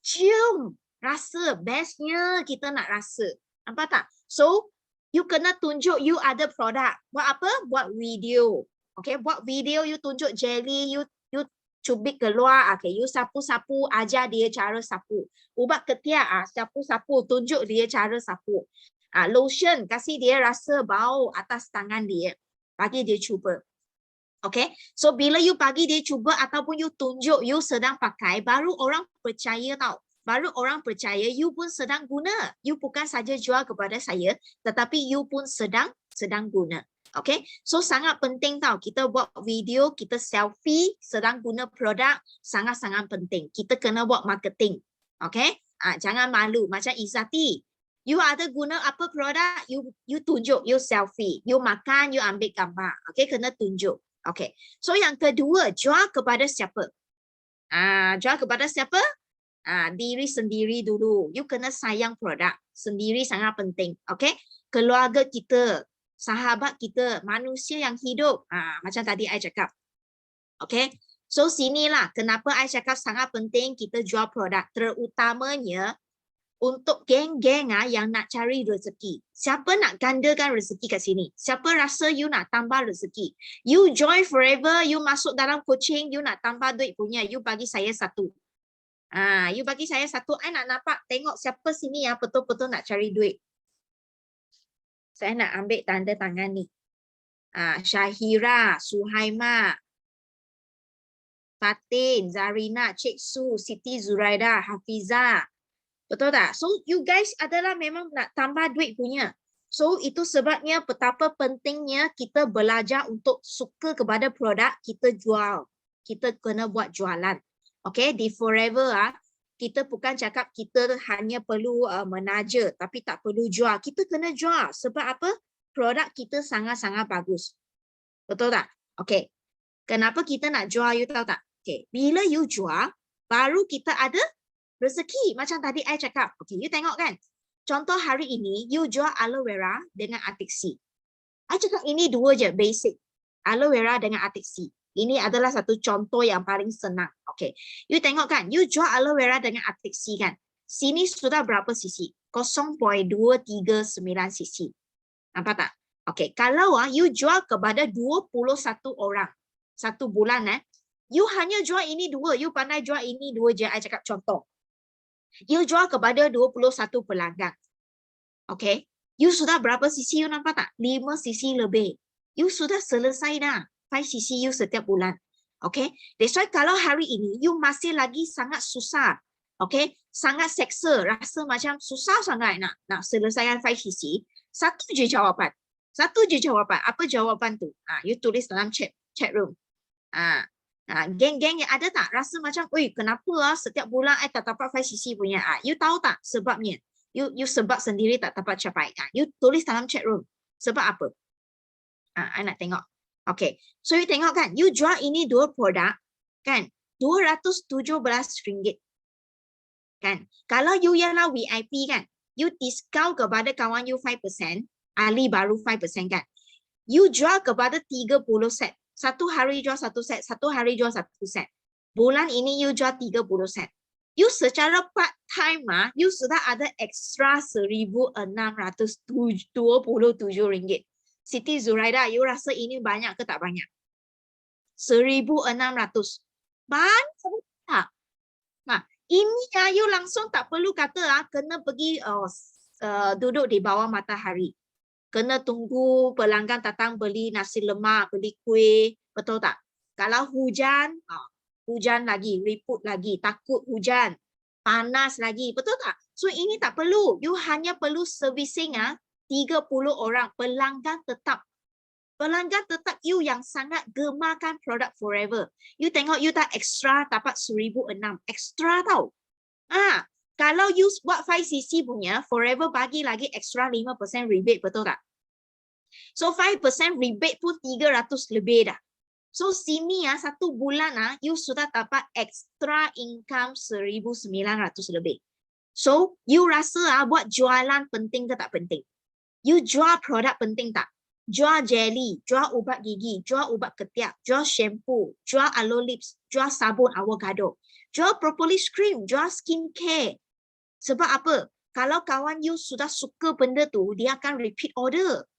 Cium. Rasa. Bestnya kita nak rasa. Nampak tak? So, you kena tunjuk you ada produk. Buat apa? Buat video. Okay? Buat video, you tunjuk jelly, you cubit keluar. Okay, you sapu-sapu, ajar dia cara sapu. Ubat ketiak, sapu-sapu, tunjuk dia cara sapu. Lotion, kasih dia rasa bau atas tangan dia. Bagi dia cuba. Okay, so bila you bagi dia cuba ataupun you tunjuk you sedang pakai, baru orang percaya tau. Baru orang percaya you pun sedang guna. You bukan saja jual kepada saya, tetapi you pun sedang guna. Okay, so sangat penting tau. Kita buat video, kita selfie, sedang guna produk, sangat-sangat penting. Kita kena buat marketing. Okay, jangan malu. Macam Izzati. You ada guna apa produk, you tunjuk, you selfie. You makan, you ambil gambar. Okay, kena tunjuk. Okay, so yang kedua, jual kepada siapa? Jual kepada siapa? Diri sendiri dulu. You kena sayang produk. Sendiri sangat penting. Okay, keluarga kita, sahabat kita, manusia yang hidup. Macam tadi I cakap. Okay, so sinilah kenapa I cakap sangat penting kita jual produk. Terutamanya untuk geng-geng yang nak cari rezeki. Siapa nak gandakan rezeki kat sini? Siapa rasa you nak tambah rezeki? You join Forever, you masuk dalam coaching, you nak tambah duit punya, you bagi saya satu. You bagi saya satu, I nak nampak, tengok siapa sini yang betul-betul nak cari duit. Saya nak ambil tanda tangan ni. Syahira, Suhaima, Fatin, Zarina, Cik Su, Siti Zuraida, Hafiza. Betul tak? So, you guys adalah memang nak tambah duit punya. So, itu sebabnya betapa pentingnya kita belajar untuk suka kepada produk kita jual. Kita kena buat jualan. Okay, di Forever kita bukan cakap kita hanya perlu menaja, tapi tak perlu jual. Kita kena jual. Sebab apa? Produk kita sangat-sangat bagus. Betul tak? Okay. Kenapa kita nak jual, you tahu tak? Okay. Bila you jual, baru kita ada rezeki. Macam tadi I cakap. Okay, you tengok kan? Contoh hari ini, you jual aloe vera dengan Atik C. I cakap ini dua je, basic. Aloe vera dengan Atik C. Ini adalah satu contoh yang paling senang. Okay. You tengok kan, you jual aloe vera dengan artik C kan. Sini sudah berapa cc? 0.239 cc. Nampak tak? Okay. Kalau you jual kepada 21 orang satu bulan, you hanya jual ini dua. You pandai jual ini dua je. I cakap contoh. You jual kepada 21 pelanggan. Okay. You sudah berapa cc? You nampak tak? 5 cc lebih. You sudah selesai dah. 5 cc you setiap bulan. Okay. That's why kalau hari ini you masih lagi sangat susah. Okay. Sangat seksa. Rasa macam susah sangat nak selesaikan 5 cc. Satu je jawapan. Satu je jawapan. Apa jawapan tu? You tulis dalam chat room. Geng-geng yang ada tak? Rasa macam, oi, kenapa setiap bulan I tak dapat 5 cc punya? You tahu tak sebabnya? You sebab sendiri tak dapat capai. You tulis dalam chat room. Sebab apa? I nak tengok. Okay. So you tengok kan, you jual ini dua produk kan, RM217. Kan? Kalau you ialah VIP kan, you discount kepada kawan you 5%, Ali baru 5% kan. You jual kepada 30 set. Satu hari jual satu set, satu hari jual satu set. Bulan ini you jual 30 set. You secara part time you sudah ada extra RM1,627. Siti Zuraida, you rasa ini banyak ke tak banyak? 1,600. Banyak tak? Nah, ini you langsung tak perlu kata kena pergi duduk di bawah matahari. Kena tunggu pelanggan datang beli nasi lemak, beli kuih. Betul tak? Kalau hujan, hujan lagi, riput lagi, takut hujan, panas lagi. Betul tak? So ini tak perlu. You hanya perlu servicing 30 orang pelanggan tetap. Pelanggan tetap you yang sangat gemarkan produk Forever. You tengok you tak extra dapat 1,006. Extra tau. Kalau you buat 5cc punya, Forever bagi lagi extra 5% rebate, betul tak? So 5% rebate pun 300 lebih dah. So sini satu bulan you sudah dapat extra income 1,900 lebih. So you rasa buat jualan penting ke tak penting? You jual produk penting tak? Jual jelly, jual ubat gigi, jual ubat ketiak, jual shampoo, jual aloe lips, jual sabun avocado, jual propolis cream, jual skincare. Sebab apa? Kalau kawan you sudah suka benda tu, dia akan repeat order.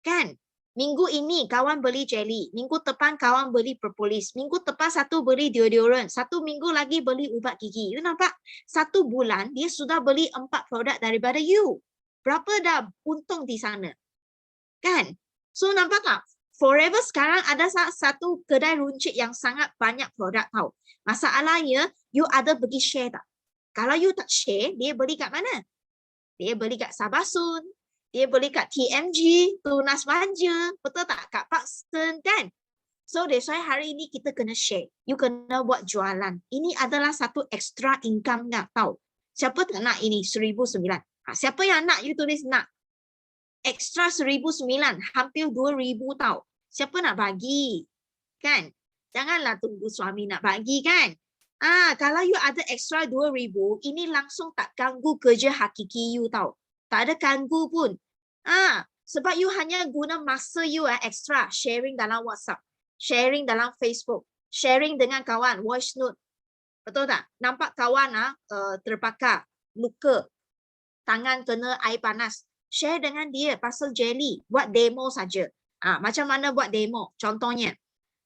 Kan? Minggu ini kawan beli jelly, minggu depan kawan beli propolis, minggu depan satu beli deodorant, satu minggu lagi beli ubat gigi. You nampak? Satu bulan dia sudah beli 4 produk daripada you. Berapa dah untung di sana? Kan? So nampak tak? Forever sekarang ada satu kedai runcit yang sangat banyak produk tau. Masalahnya, you ada pergi share tak? Kalau you tak share, dia beli kat mana? Dia beli kat Sabasun, dia beli kat TMG, Tunas Manja, betul tak? Kat Parkson kan? So that's why hari ini kita kena share. You kena buat jualan. Ini adalah satu extra income nak tahu. Siapa tak nak ini 1,009? Siapa yang nak, you tulis nak. Extra 1,009, hampir 2,000 tau. Siapa nak bagi? Kan? Janganlah tunggu suami nak bagi kan? Kalau you ada extra 2,000, ini langsung tak ganggu kerja hakiki you tau. Tak ada ganggu pun. Sebab you hanya guna masa you extra. Sharing dalam WhatsApp. Sharing dalam Facebook. Sharing dengan kawan. Voice note. Betul tak? Nampak kawan terbakar. Luka. Tangan kena air panas. Share dengan dia pasal jelly. Buat demo saja. Macam mana buat demo? Contohnya.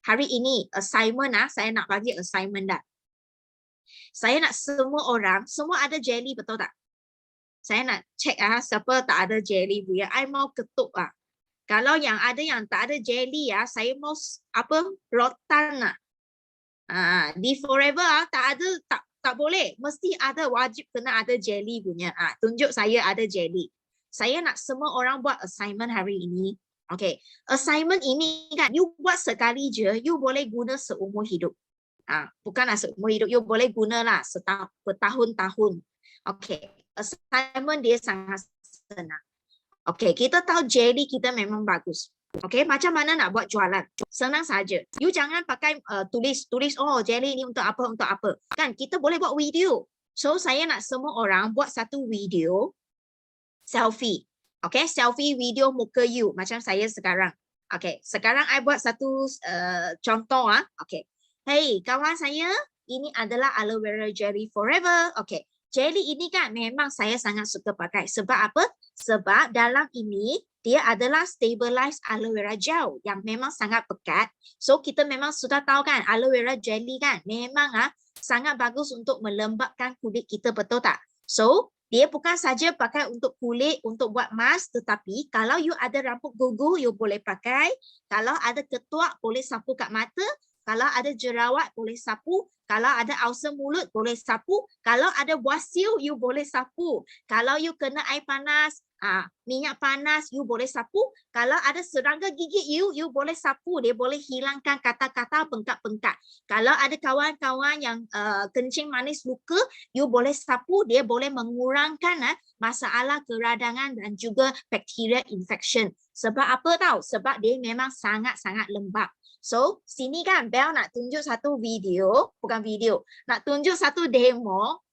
Hari ini assignment saya nak bagi assignment dah. Saya nak semua orang, semua ada jelly, betul tak? Saya nak check siapa tak ada jelly punya. I mau ketuk Kalau yang ada yang tak ada jelly saya mau rotan di Forever tak ada, tak boleh. Mesti ada, wajib kena ada jelly punya. Tunjuk saya ada jelly. Saya nak semua orang buat assignment hari ini. Okay. Assignment ini kan, you buat sekali je, you boleh guna seumur hidup. Bukanlah seumur hidup, you boleh gunalah bertahun-tahun. Okay. Assignment dia sangat senang. Okay, kita tahu jelly kita memang bagus. Okay, macam mana nak buat jualan? Senang saja. You jangan pakai tulis, jelly ni untuk apa. Kan, kita boleh buat video. So, saya nak semua orang buat satu video selfie. Okay, selfie video muka you macam saya sekarang. Okay, sekarang I buat satu contoh ah. Okay. Hey, kawan saya, ini adalah aloe vera jelly forever. Okay. Jelly ini kan memang saya sangat suka pakai. Sebab apa? Sebab dalam ini dia adalah stabilized aloe vera gel yang memang sangat pekat. So kita memang sudah tahu kan aloe vera jelly kan memang sangat bagus untuk melembabkan kulit kita, betul tak? So dia bukan saja pakai untuk kulit, untuk buat mask, tetapi kalau you ada rambut gugur, you boleh pakai. Kalau ada ketuak, boleh sapu kat mata. Kalau ada jerawat, boleh sapu. Kalau ada ulcer mulut, boleh sapu. Kalau ada buah siu, you boleh sapu. Kalau you kena air panas, minyak panas, you boleh sapu. Kalau ada serangga gigit you boleh sapu. Dia boleh hilangkan kata-kata bengkak-bengkak. Kalau ada kawan-kawan yang kencing manis luka, you boleh sapu. Dia boleh mengurangkan masalah keradangan dan juga bakteria infection. Sebab apa tahu? Sebab dia memang sangat-sangat lembab. So, sini kan Bel nak tunjuk satu video, bukan video, nak tunjuk satu demo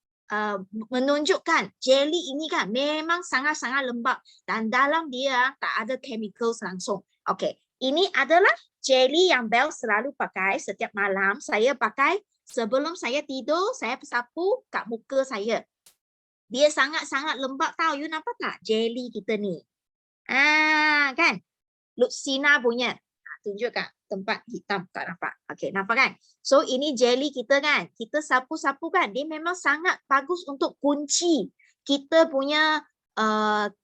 menunjukkan jelly ini kan memang sangat-sangat lembab dan dalam dia tak ada chemicals langsung. Okey, ini adalah jelly yang Bel selalu pakai setiap malam. Saya pakai sebelum saya tidur, saya sapu kat muka saya. Dia sangat-sangat lembab tahu. You nampak tak jelly kita ni? Kan? Luxina punya. Tunjuk kat tempat hitam, tak nampak. Okey, nampak kan? So ini jelly kita kan. Kita sapu-sapu kan. Dia memang sangat bagus untuk kunci kita punya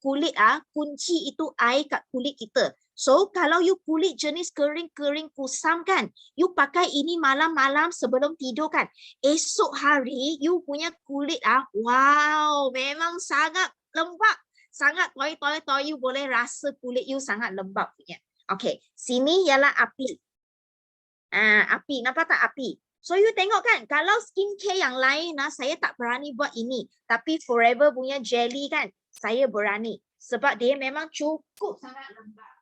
kulit kunci itu air kat kulit kita. So kalau you kulit jenis kering-kering kusam kan, you pakai ini malam-malam sebelum tidur kan. Esok hari you punya kulit wow, memang sangat lembab. Sangat toy, you boleh rasa kulit you sangat lembab punya. Okey, sini ialah api. Api, nampak tak api? So you tengok kan, kalau skincare yang lain saya tak berani buat ini. Tapi Forever punya jelly kan, saya berani. Sebab dia memang cukup sangat lembab.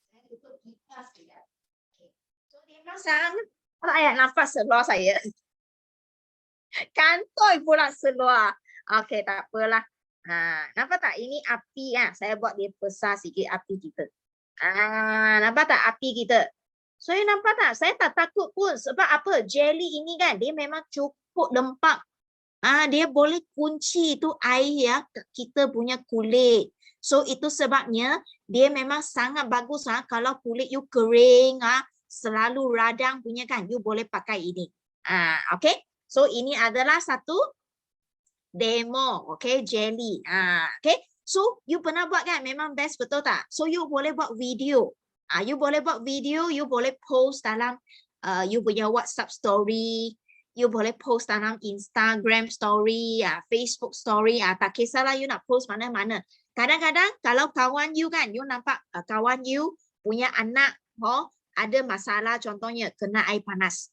Saya tutup kipas sekejap. Okay. So dia memang sangat, ayat nafas seluar saya. Kantoi pula seluar. Okey, tak apalah. Nampak tak? Ini api saya buat dia besar sikit api kita. Nampak tak api kita? So, you nampak tak? Saya tak takut pun. Sebab apa? Jelly ini kan, dia memang cukup lembab. Dia boleh kunci itu air kita punya kulit. So, itu sebabnya dia memang sangat bagus kalau kulit you kering, selalu radang punya kan, you boleh pakai ini. Okay? So, ini adalah satu demo, okay? Jelly. Okay? So, you pernah buat kan? Memang best, betul tak? So, you boleh buat video. You boleh buat video, you boleh post dalam you punya WhatsApp story, you boleh post dalam Instagram story, Facebook story, tak kisahlah you nak post mana-mana. Kadang-kadang kalau kawan you kan, you nampak kawan you punya anak ada masalah, contohnya kena air panas,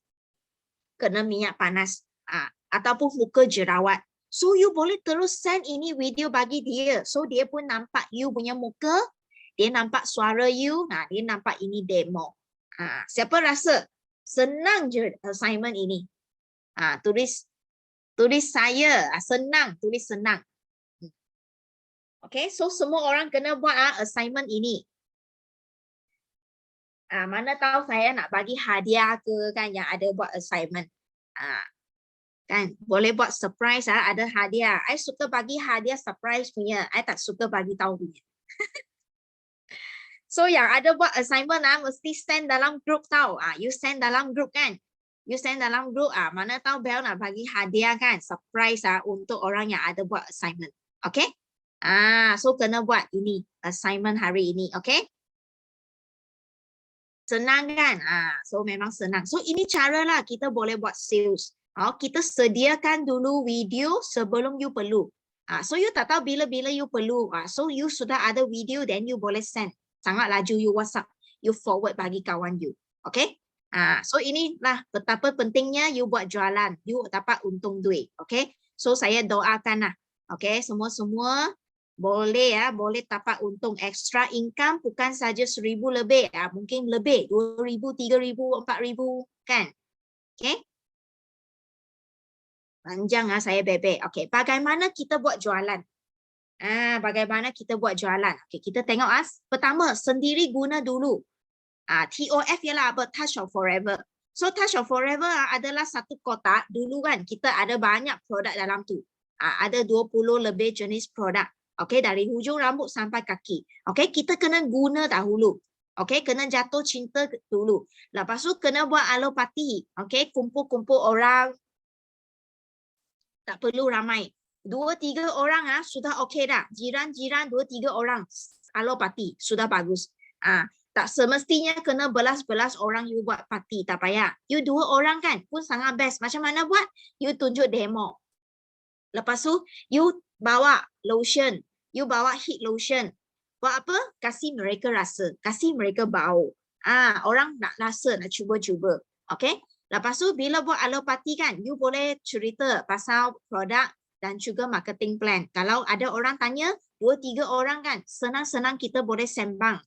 kena minyak panas, ataupun muka jerawat. So, you boleh terus send ini video bagi dia. So, dia pun nampak you punya muka, dia nampak suara you, dia nampak ini demo. Siapa rasa senang je assignment ini? Tulis saya, senang, tulis senang. Okay, so semua orang kena buat assignment ini. Mana tahu saya nak bagi hadiah ke kan yang ada buat assignment. Kan boleh buat surprise ada hadiah. I suka bagi hadiah surprise punya. I tak suka bagi tahu punya. So yang ada buat assignment mesti send dalam group tahu. You send dalam group kan. You send dalam group mana tahu Bel nak bagi hadiah kan, surprise untuk orang yang ada buat assignment. Okay? So kena buat ini assignment hari ini, okay? Senang kan? So memang senang. So ini cara lah kita boleh buat sales. Kita sediakan dulu video sebelum you perlu. So you tak tahu bila-bila you perlu. So you sudah ada video, then you boleh send. Sangat laju you WhatsApp, you forward bagi kawan you. Okay? So inilah betapa pentingnya you buat jualan. You dapat untung duit. Okay? So saya doakan lah. Okay? Semua-semua boleh boleh dapat untung extra income, bukan saja 1,000 lebih. Mungkin lebih. 2,000, 3,000, 4,000. Kan? Okay? Panjang saya bebek. Okey, bagaimana kita buat jualan? Bagaimana kita buat jualan? Okey, kita tengok pertama sendiri guna dulu. TOF ialah apa? Touch of Forever. So Touch of Forever adalah satu kotak. Dulu kan kita ada banyak produk dalam tu. Ada 20 lebih jenis produk. Okay, dari hujung rambut sampai kaki. Okay, kita kena guna dahulu. Okay, kena jatuh cinta dulu. Lepas tu kena buat alopati. Okay, kumpul-kumpul orang. Tak perlu ramai. 2-3 orang sudah okey dah. Jiran-jiran 2-3 orang alopati sudah bagus. Tak semestinya kena belas-belas orang you buat parti, tak payah. You 2 orang kan pun sangat best. Macam mana buat? You tunjuk demo. Lepas tu you bawa lotion, you bawa heat lotion. Buat apa? Kasih mereka rasa, kasih mereka bau. Orang nak rasa, nak cuba-cuba. Okay? Lepas tu bila buat alopati kan, you boleh cerita pasal produk dan juga marketing plan. Kalau ada orang tanya, 2-3 orang kan, senang-senang kita boleh sembang.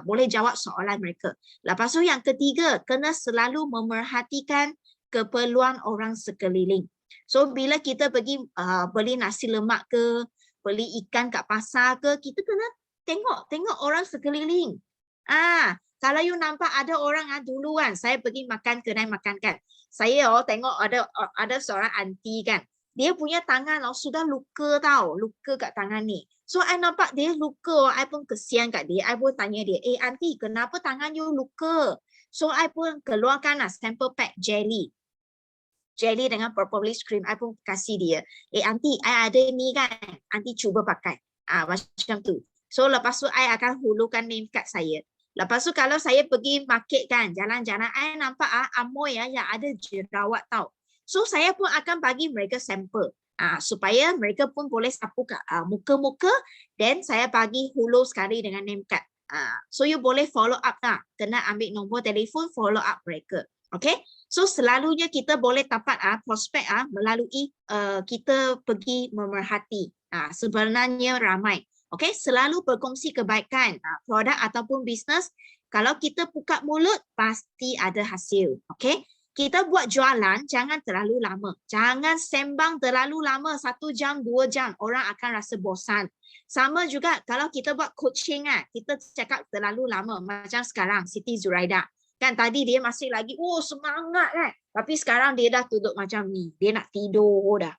Boleh jawab soalan mereka. Lepas tu yang ketiga, kena selalu memerhatikan keperluan orang sekeliling. So bila kita pergi beli nasi lemak ke, beli ikan kat pasar ke, kita kena tengok orang sekeliling. Kalau you nampak ada orang dulu kan, saya pergi makan kedai makan kan. Saya tengok ada seorang aunty kan. Dia punya tangan sudah luka tau, luka kat tangan ni. So I nampak dia luka, I pun kesian kat dia. I pun tanya dia, aunty kenapa tangan you luka? So I pun keluarkan sample pack jelly. Jelly dengan propolis cream, I pun kasih dia. Aunty, I ada ni kan, aunty cuba pakai. Macam tu. So lepas tu I akan hulurkan name card saya. Lepas tu kalau saya pergi market kan, jalan-jalan, I nampak amoy yang ada jerawat tau. So saya pun akan bagi mereka sampel. Supaya mereka pun boleh sapu kat muka-muka, then saya bagi hulur sekali dengan name card. So you boleh follow up tak? Kena ambil nombor telefon, follow up mereka. Okay? So selalunya kita boleh dapat prospek melalui kita pergi memerhati. Sebenarnya ramai. Okay? Selalu berkongsi kebaikan produk ataupun bisnes. Kalau kita buka mulut, pasti ada hasil. Okay? Kita buat jualan, jangan terlalu lama. Jangan sembang terlalu lama, 1 jam, 2 jam. Orang akan rasa bosan. Sama juga kalau kita buat coaching, kita cakap terlalu lama. Macam sekarang, Siti Zuraida. Kan tadi dia masih lagi, semangat kan. Tapi sekarang dia dah duduk macam ni. Dia nak tidur dah.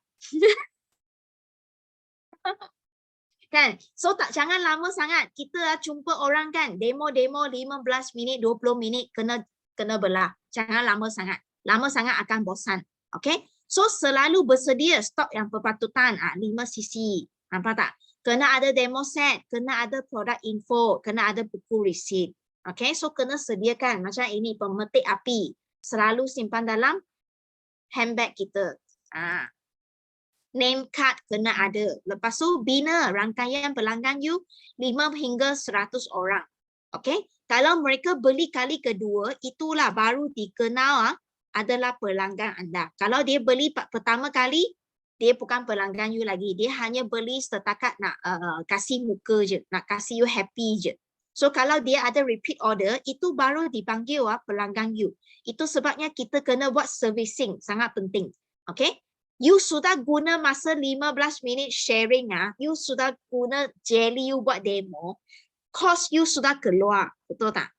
Kan? So jangan lama sangat. Kita jumpa orang kan, demo-demo 15 minit, 20 minit, kena belah. Jangan lama sangat. Lama sangat akan bosan. Okay? So selalu bersedia stok yang berpatutan 5 cc. Nampak tak? Kena ada demo set, kena ada produk info, kena ada buku receipt. Okay? So kena sediakan macam ini pemetik api. Selalu simpan dalam handbag kita. Name card kena ada. Lepas tu bina rangkaian pelanggan you 5 hingga 100 orang. Okay? Kalau mereka beli kali kedua, itulah baru dikenal adalah pelanggan anda. Kalau dia beli pertama kali, dia bukan pelanggan you lagi. Dia hanya beli setakat nak kasih muka je, nak kasih you happy je. So kalau dia ada repeat order, itu baru dipanggil pelanggan you. Itu sebabnya kita kena buat servicing, sangat penting. Okay? You sudah guna masa 15 minit sharing, you sudah guna jelly you buat demo, cost you sudah keluar, betul tak?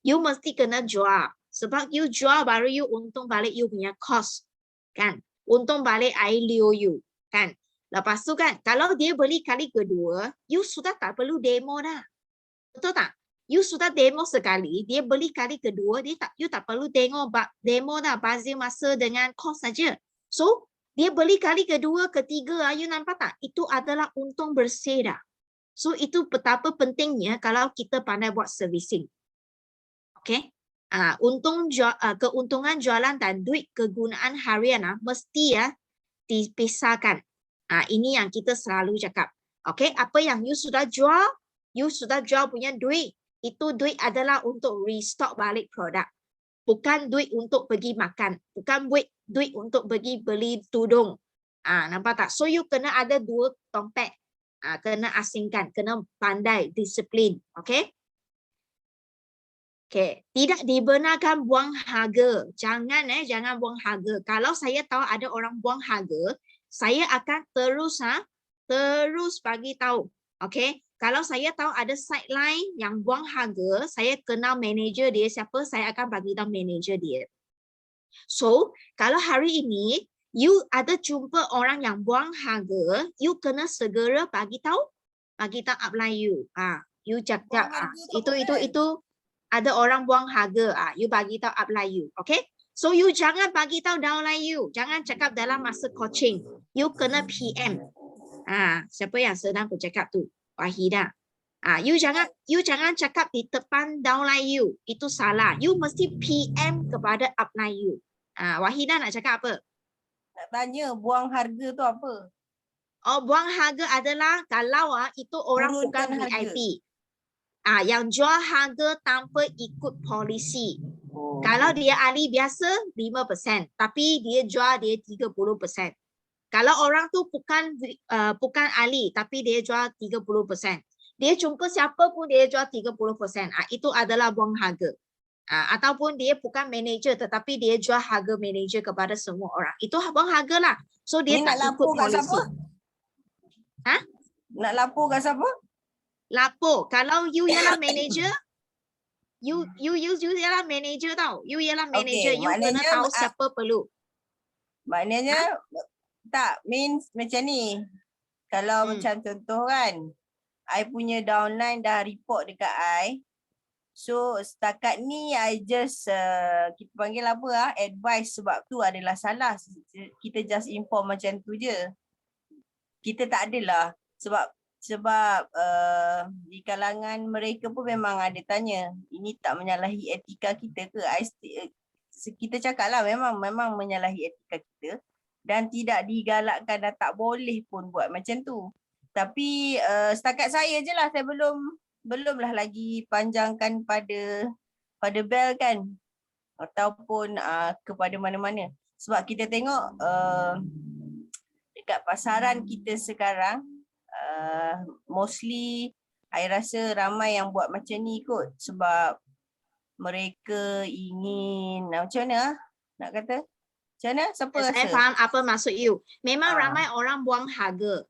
You mesti kena jual. Sebab you jual baru you untung balik you punya cost. Kan? Untung balik air liu you. Kan? Lepas tu kan, kalau dia beli kali kedua, you sudah tak perlu demo dah. Betul tak? You sudah demo sekali, dia beli kali kedua, you tak perlu demo dah, bazir masa dengan cost saja. So, dia beli kali kedua, ketiga, you nampak tak? Itu adalah untung bersih dah. So, itu betapa pentingnya kalau kita pandai buat servicing. Okay? Keuntungan jualan dan duit kegunaan harian mesti dipisahkan. Ini yang kita selalu cakap. Okay? Apa yang you sudah jual punya duit, itu duit adalah untuk restock balik produk. Bukan duit untuk pergi makan. Bukan duit untuk pergi beli tudung. Nampak tak? So you kena ada 2 dompet. Kena asingkan. Kena pandai, disiplin. Okay? Okay. Tidak dibenarkan buang harga. Jangan buang harga. Kalau saya tahu ada orang buang harga, saya akan terus bagi tahu. Okay? kalau saya tahu ada sideline yang buang harga, saya kenal manager dia siapa, saya akan bagi tahu manager dia. So, kalau hari ini you ada jumpa orang yang buang harga, you kena segera bagi tahu upline you. You cakap itu ada orang buang harga. You bagi tahu upline you, okay? So you jangan bagi tahu downline you, jangan cakap dalam masa coaching. You kena PM. Siapa yang sedang bercakap tu? Wahidah. You jangan cakap di depan downline you, itu salah. You mesti PM kepada upline you. Wahidah nak cakap apa? Nak tanya buang harga tu apa? Oh, buang harga adalah kalau itu orang bukan Turunkan harga. VIP. Yang jual harga tanpa ikut polisi. Kalau dia ahli biasa 5%, tapi dia jual dia 30%. Kalau orang tu bukan ahli tapi dia jual 30%. Dia jumpa siapa pun dia jual 30%. Itu adalah buang harga. Ataupun dia bukan manager tetapi dia jual harga manager kepada semua orang. Itu buang harga lah. So dia Ni tak nak ikut lapor kat polisi. siapa? Nak lapor kat siapa? Lapor. Kalau you ialah manager, you ialah manager tau. You ialah manager. You kena maknanya, tahu siapa perlu. Maknanya tak means macam ni. Kalau macam contoh kan, I punya downline dah report dekat I. So setakat ni I just kita panggil apa advice sebab tu adalah salah. Kita just inform macam tu je. Kita tak adalah sebab di kalangan mereka pun memang ada tanya, ini tak menyalahi etika kita ke? Kita cakap lah memang menyalahi etika kita dan tidak digalakkan dan tak boleh pun buat macam tu. Tapi setakat saya je lah, saya belumlah lagi panjangkan pada bel kan ataupun kepada mana-mana. Sebab kita tengok dekat pasaran kita sekarang mostly I rasa ramai yang buat macam ni kot sebab mereka ingin macam mana nak kata? Macam mana? Siapa rasa? Saya faham apa maksud you. Memang ramai orang buang harga.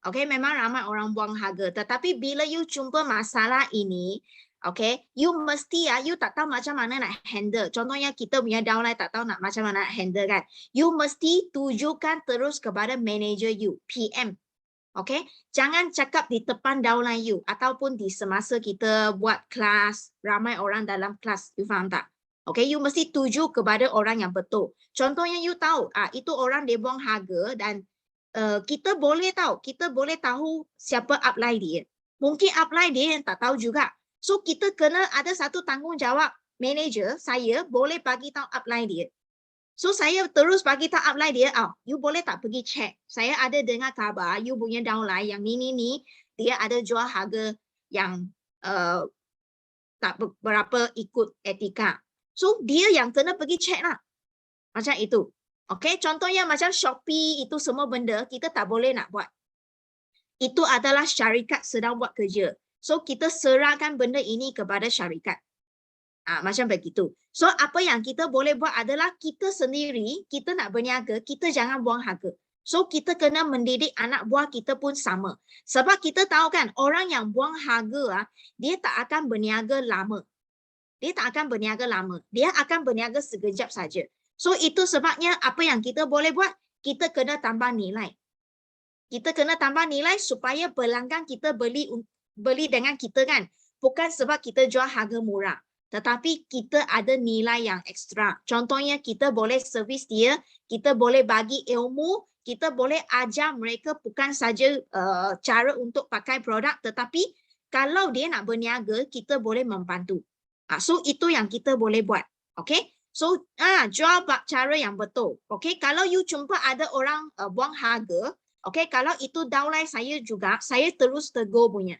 Okay, memang ramai orang buang harga. Tetapi bila you jumpa masalah ini, okay, you mesti you tak tahu macam mana nak handle. Contohnya kita punya downline tak tahu macam mana nak handle kan. You mesti tujukan terus kepada manager you, PM. Okay, jangan cakap di depan downline you ataupun di semasa kita buat kelas, ramai orang dalam kelas. You faham tak? Okay, you mesti tuju kepada orang yang betul. Contohnya you tahu, itu orang dia buang harga dan kita boleh tahu siapa upline dia. Mungkin upline dia yang tak tahu juga. So kita kena ada satu tanggungjawab. Manager saya boleh bagi tahu upline dia. So saya terus bagi tahu upline dia, you boleh tak pergi check. Saya ada dengar khabar you punya downline yang ni dia ada jual harga yang tak berapa ikut etika. So dia yang kena pergi check lah. Macam itu. Okay, contohnya macam Shopee itu semua benda kita tak boleh nak buat. Itu adalah syarikat sedang buat kerja. So kita serahkan benda ini kepada syarikat. Macam begitu. So apa yang kita boleh buat adalah kita sendiri, kita nak berniaga, kita jangan buang harga. So kita kena mendidik anak buah kita pun sama. Sebab kita tahu kan orang yang buang harga dia tak akan berniaga lama. Dia tak akan berniaga lama. Dia akan berniaga sekejap saja. So itu sebabnya apa yang kita boleh buat, kita kena tambah nilai. Kita kena tambah nilai supaya pelanggan kita beli dengan kita kan. Bukan sebab kita jual harga murah. Tetapi kita ada nilai yang ekstra. Contohnya kita boleh servis dia, kita boleh bagi ilmu, kita boleh ajar mereka bukan saja cara untuk pakai produk, tetapi kalau dia nak berniaga, kita boleh membantu. So itu yang kita boleh buat. Okay? So, jual cara yang betul. Okay, kalau you jumpa ada orang buang harga, okay, kalau itu downline saya juga, saya terus tegur punya.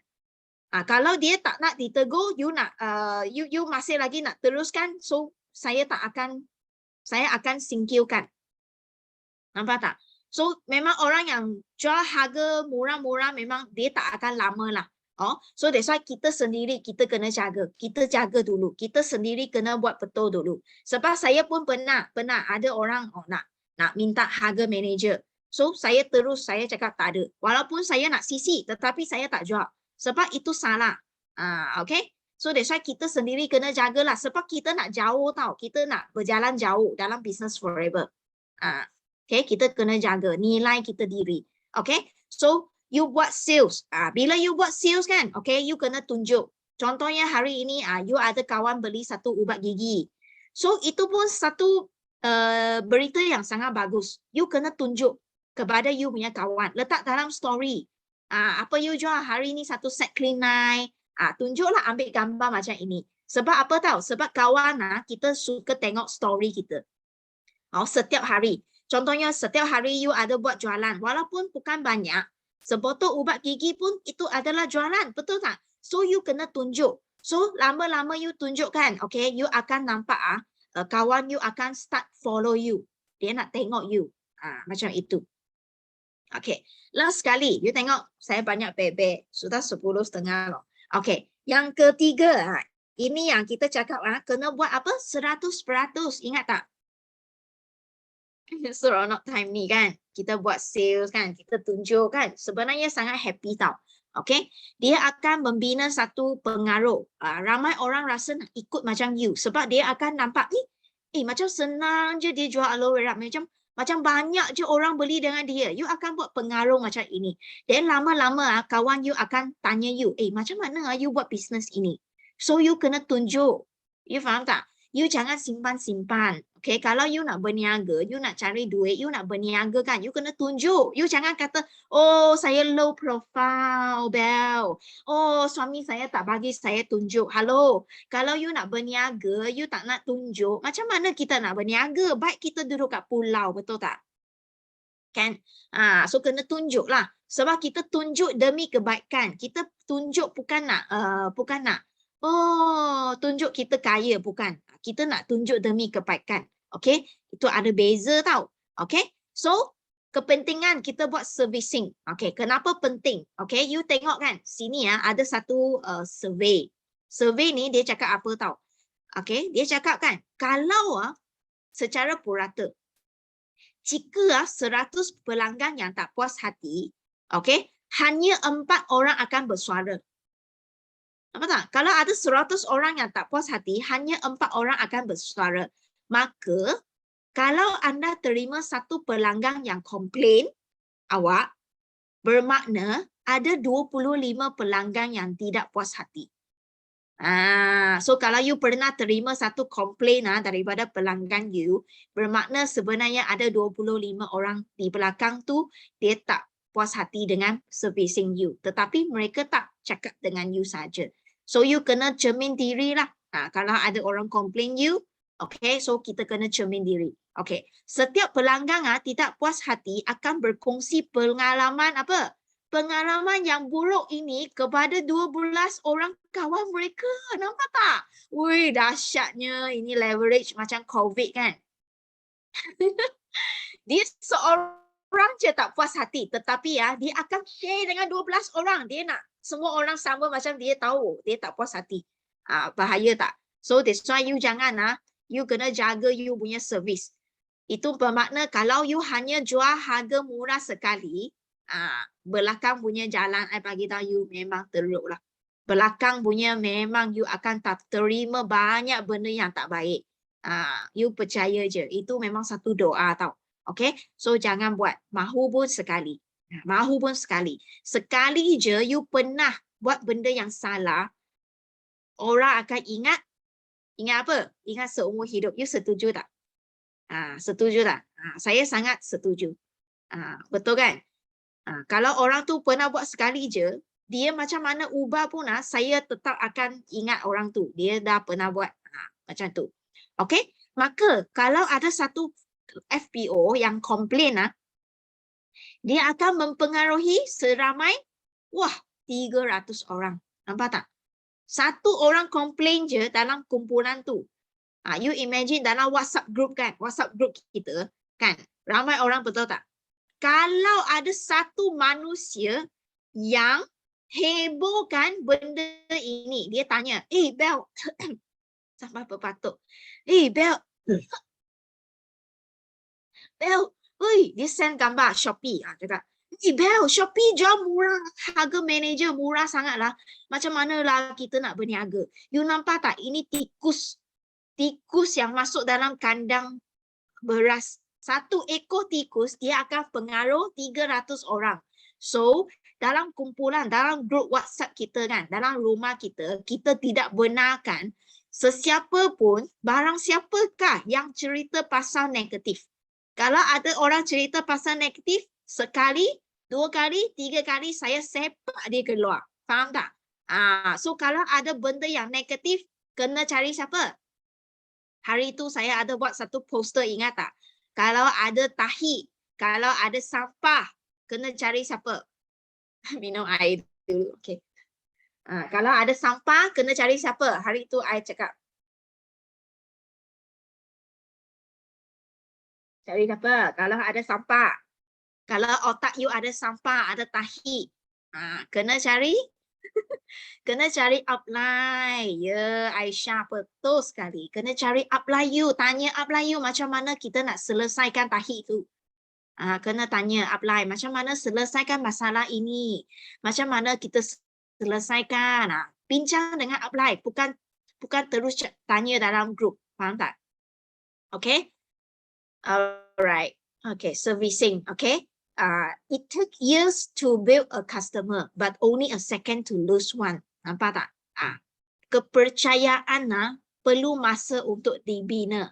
Kalau dia tak nak ditegur, you masih lagi nak teruskan, so saya akan singkirkan. Nampak tak? So, memang orang yang jual harga murah-murah memang dia tak akan lama lah. So that's why kita sendiri kita kena jaga. Kita jaga dulu. Kita sendiri kena buat betul dulu. Sebab saya pun pernah ada orang nak minta harga manager. So saya cakap tak ada. Walaupun saya nak CC tetapi saya tak jual. Sebab itu salah. Okay. So that's why kita sendiri kena jagalah. Sebab kita nak jauh tau. Kita nak berjalan jauh dalam business forever. Okay, kita kena jaga nilai kita diri. Okay. So you buat sales. Bila you buat sales kan, okay, you kena tunjuk. Contohnya hari ini you ada kawan beli satu ubat gigi. So itu pun satu berita yang sangat bagus. You kena tunjuk kepada you punya kawan. Letak dalam story. Apa you jual hari ini satu set clean eye. Tunjuklah, ambil gambar macam ini. Sebab apa tahu? Sebab kawan kita suka tengok story kita. Setiap hari. Contohnya setiap hari you ada buat jualan. Walaupun bukan banyak. Sebotol ubat gigi pun itu adalah jualan. Betul tak? So you kena tunjuk. So lama-lama you tunjukkan. Okay. You akan nampak kawan you akan start follow you. Dia nak tengok you. Macam itu. Okay. Last sekali. You tengok saya banyak bebek. Sudah 10:30 loh. Okay, yang ketiga, ini yang kita cakap kena buat apa? 100%. Ingat tak? Seronok time ni kan. Kita buat sales kan, kita tunjuk kan. Sebenarnya sangat happy tau. Okay, dia akan membina satu pengaruh. Ramai orang rasa nak ikut macam you. Sebab dia akan nampak, macam senang je dia jual aloe vera. Macam banyak je orang beli dengan dia. You akan buat pengaruh macam ini. Dan lama-lama kawan you akan tanya you, macam mana you buat bisnes ini? So you kena tunjuk. You faham tak? You jangan simpan-simpan. Okay, kalau you nak berniaga, you nak cari duit, you nak berniaga kan, you kena tunjuk. You jangan kata, oh saya low profile, Bel. Oh suami saya tak bagi saya tunjuk. Halo, kalau you nak berniaga, you tak nak tunjuk, macam mana kita nak berniaga? Baik kita duduk kat pulau, betul tak? Kan? So kena tunjuk lah. Sebab kita tunjuk demi kebaikan. Kita tunjuk bukan nak tunjuk kita kaya, bukan. Kita nak tunjuk demi kebaikan. Okay, itu ada beza tau. Okay, so kepentingan kita buat servicing. Okay, kenapa penting? Okay, you tengok kan, sini ada satu survey. Survey ni dia cakap apa tau? Okay, dia cakap kan, kalau secara purata, jika 100 pelanggan yang tak puas hati, okay, hanya 4 orang akan bersuara. Apa tak? Kalau ada 100 orang yang tak puas hati, hanya 4 orang akan bersuara. Maka, kalau anda terima satu pelanggan yang komplain awak, bermakna ada 25 pelanggan yang tidak puas hati. So kalau you pernah terima satu komplain daripada pelanggan you, bermakna sebenarnya ada 25 orang di belakang tu, dia tak puas hati dengan servicing you. Tetapi mereka tak cakap dengan you saja. So you kena cermin diri lah. Kalau ada orang komplain you, okay, so kita kena cermin diri. Okay, setiap pelanggan tidak puas hati akan berkongsi pengalaman apa? Pengalaman yang buruk ini kepada 12 orang kawan mereka. Nampak tak? Wih, dahsyatnya. Ini leverage macam COVID kan? Dia seorang je tak puas hati. Tetapi dia akan share dengan 12 orang. Dia nak semua orang sama macam dia tahu. Dia tak puas hati. Bahaya tak? So that's why you jangan you kena jaga you punya service. Itu bermakna kalau you hanya jual harga murah sekali, belakang punya jalan I bagi tahu you memang teruk lah. Belakang punya memang you akan tak terima banyak benda yang tak baik. You percaya je. Itu memang satu doa tau. Okay. So jangan buat. Mahu pun sekali. Mahu pun sekali. Sekali je you pernah buat benda yang salah, orang akan ingat. Ingat apa? Ingat seumur hidup. You setuju tak? Setuju tak? Saya sangat setuju. Betul kan? Kalau orang tu pernah buat sekali je, dia macam mana ubah pun saya tetap akan ingat orang tu. Dia dah pernah buat macam tu. Okay? Maka kalau ada satu FPO yang komplain, dia akan mempengaruhi seramai 300 orang. Nampak tak? Satu orang komplain je dalam kumpulan tu. You imagine dalam WhatsApp group kan? WhatsApp group kita kan? Ramai orang, betul tak? Kalau ada satu manusia yang hebohkan benda ini, dia tanya, Bel, sampai berpatuk. Bel, Bel, dia send gambar Shopee. Cakap, Bel, Shopee jual murah, harga manager murah sangat lah. Macam mana lah kita nak berniaga? You nampak tak? Ini tikus. Tikus yang masuk dalam kandang beras. Satu ekor tikus, dia akan pengaruh 300 orang. So, dalam kumpulan, dalam grup WhatsApp kita kan, dalam rumah kita, kita tidak benarkan sesiapa pun, barang siapakah yang cerita pasal negatif. Kalau ada orang cerita pasal negatif, sekali, 2 kali, 3 kali, saya sepak dia keluar. Faham tak? So, kalau ada benda yang negatif, kena cari siapa? Hari itu saya ada buat satu poster, ingat tak? Kalau ada tahi, kalau ada sampah, kena cari siapa? Minum air dulu. Okay. Kalau ada sampah, kena cari siapa? Hari itu I cakap. Cari siapa? Kalau ada sampah. Kalau otak you ada sampah, ada tahi, kena cari kena cari upline. Ya, Aisyah, betul sekali. Kena cari upline you. Tanya upline you macam mana kita nak selesaikan tahi itu. Kena tanya upline macam mana selesaikan masalah ini. Macam mana kita selesaikan. Bincang dengan upline. Bukan terus tanya dalam grup. Faham tak? Okay? Alright. Okay, servicing. Okay. It took years to build a customer, but only a second to lose one. Nampak tak? Kepercayaan perlu masa untuk dibina.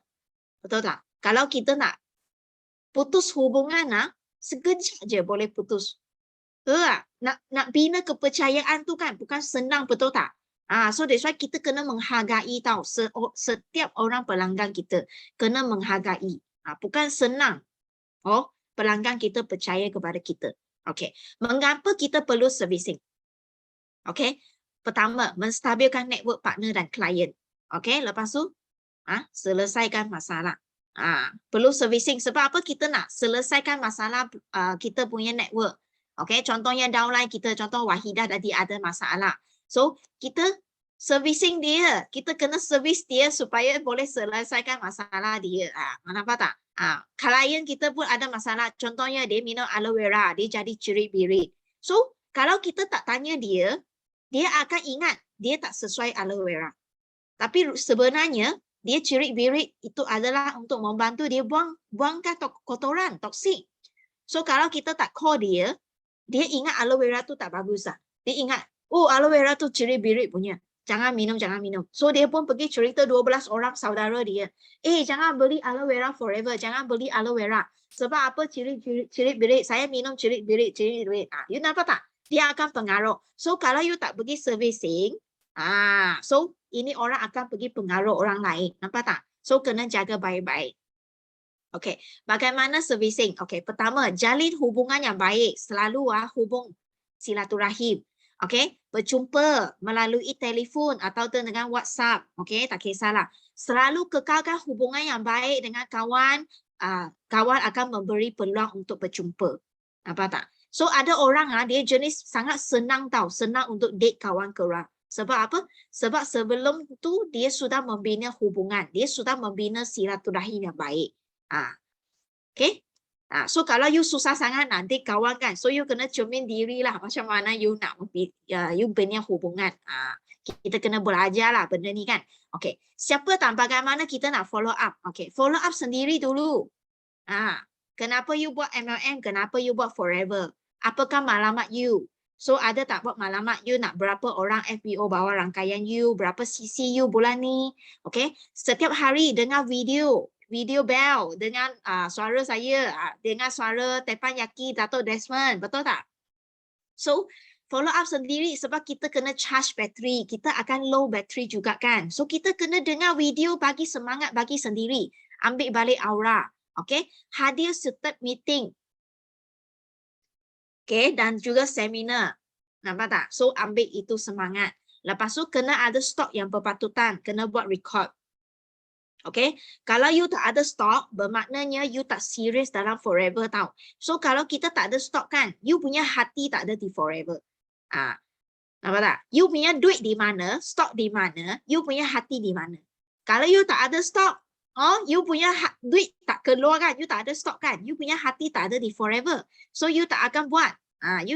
Betul tak? Kalau kita nak putus hubungan, sekejap je boleh putus. Nak bina kepercayaan tu kan bukan senang, betul tak? So that's why kita kena menghargai tau. Setiap orang pelanggan kita kena menghargai. Bukan senang. Pelanggan kita percaya kepada kita. Okay. Mengapa kita perlu servicing? Okay. Pertama, menstabilkan network partner dan klien. Okay. Lepas tu, selesaikan masalah. Perlu servicing. Sebab apa kita nak selesaikan masalah kita punya network. Okay. Contohnya downline kita, contoh Wahidah tadi ada masalah. So, kita servicing dia. Kita kena service dia supaya boleh selesaikan masalah dia. Nampak tak? Klien kita pun ada masalah. Contohnya dia minum aloe vera, dia jadi cerit-birit. So, kalau kita tak tanya dia, dia akan ingat dia tak sesuai aloe vera. Tapi sebenarnya, dia cerit-birit itu adalah untuk membantu dia buangkan kotoran, toksik. So, kalau kita tak call dia, dia ingat aloe vera tu tak bagus lah. Dia ingat, aloe vera tu cerit-birit punya. Jangan minum, jangan minum. So, dia pun pergi cerita 12 orang saudara dia. Jangan beli aloe vera forever. Jangan beli aloe vera. Sebab apa cerit-birit? Saya minum cerit-birit. You nampak tak? Dia akan pengaruh. So, kalau you tak pergi servicing, so, ini orang akan pergi pengaruh orang lain. Nampak tak? So, kena jaga baik-baik. Okay. Bagaimana servicing? Okay. Pertama, jalin hubungan yang baik. Selalu hubung silaturahim. Okay, berjumpa melalui telefon atau dengan WhatsApp. Okay, tak kisahlah. Selalu kekalkan hubungan yang baik dengan kawan. Kawan akan memberi peluang untuk berjumpa. Apa tak? So, ada orang dia jenis sangat senang tau. Senang untuk date kawan korang. Sebab apa? Sebab sebelum tu dia sudah membina hubungan. Dia sudah membina silaturahim yang baik. Okay. So kalau you susah sangat nanti kawan kan, so you kena cermin diri lah macam mana you nak you bina hubungan. Kita kena belajar lah benda ni kan. Okay, siapa tak bagaimana kita nak follow up. Okay, follow up sendiri dulu. Kenapa you buat MLM, kenapa you buat forever, apakah maklumat you. So ada tak buat maklumat you nak berapa orang FBO bawa rangkaian you, berapa CC you bulan ni. Okay, setiap hari dengar video bell dengan suara saya, dengan suara Tepan Yaki, Dato' Desmond, betul tak? So, follow up sendiri sebab kita kena charge bateri, kita akan low bateri juga kan. So, kita kena dengar video bagi semangat bagi sendiri, ambil balik aura, okay? Hadir setiap meeting, okay? Dan juga seminar, nampak tak? So, ambil itu semangat. Lepas tu, kena ada stok yang berpatutan, kena buat record. Okay, kalau you tak ada stok, bermaknanya you tak serius dalam forever tau. So, kalau kita tak ada stok kan, you punya hati tak ada di forever. Nampak tak? You punya duit di mana, stok di mana, you punya hati di mana. Kalau you tak ada stok, Oh, you punya duit tak keluar kan? You tak ada stok kan? You punya hati tak ada di Forever. So you tak akan buat. You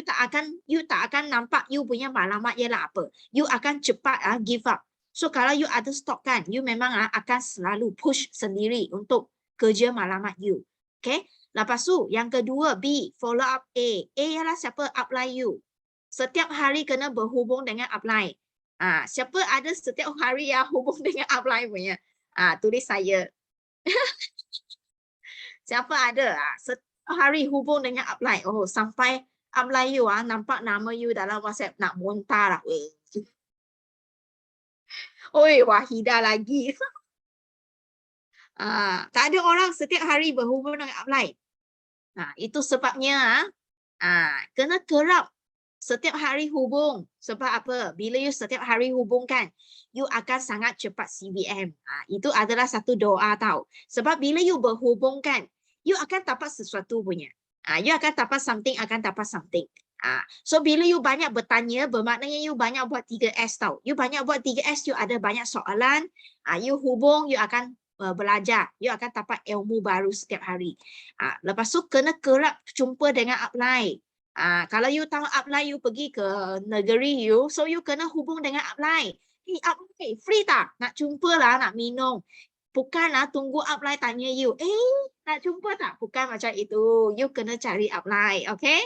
tak akan nampak you punya maklumat ialah apa. You akan cepat give up. So kalau you ada stok kan, you memang akan selalu push sendiri untuk kerja maklumat you. Okay? Lepas tu yang kedua B, follow up A. A ialah siapa upline you. Setiap hari kena berhubung dengan upline. Siapa ada setiap hari yang hubung dengan upline punya? Tulis saya. Siapa ada setiap hari hubung dengan upline? Oh, sampai upline you nampak nama you dalam WhatsApp nak muntah lah. Oi, Wahidah lagi. Tak ada orang setiap hari berhubung dengan upline. Itu sebabnya kena kerap setiap hari hubung. Sebab apa? Bila you setiap hari hubung kan, you akan sangat cepat CBM. Itu adalah satu doa tau. Sebab bila you berhubung kan, you akan dapat sesuatu punya. You akan dapat something, So bila you banyak bertanya, bermaknanya you banyak buat 3S tau. You banyak buat 3S, you ada banyak soalan. You hubung, you akan belajar. You akan dapat ilmu baru setiap hari. Lepas tu kena kerap jumpa dengan upline. Kalau you tahu upline you pergi ke negeri you, so you kena hubung dengan upline. Upline, free tak? Nak jumpa lah, nak minum. Bukanlah tunggu upline tanya you, nak jumpa tak? Bukan macam itu. You kena cari upline, okay?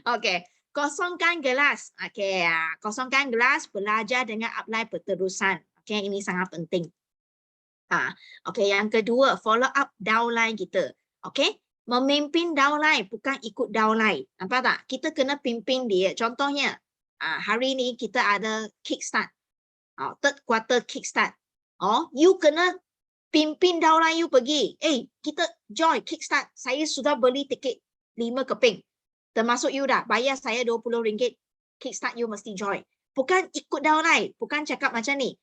Okay, kosongkan gelas. Okay, kosongkan gelas, belajar dengan upline berterusan. Okay, ini sangat penting. Okay, yang kedua, follow up downline kita. Okay? Memimpin downline, bukan ikut downline. Nampak tak? Kita kena pimpin dia. Contohnya, hari ini kita ada kickstart. Third quarter kickstart. You kena pimpin downline you pergi. Kita join kickstart. Saya sudah beli tiket 5 keping. Termasuk you dah. Bayar saya RM20. Kickstart you mesti join. Bukan ikut downline. Bukan cakap macam ni.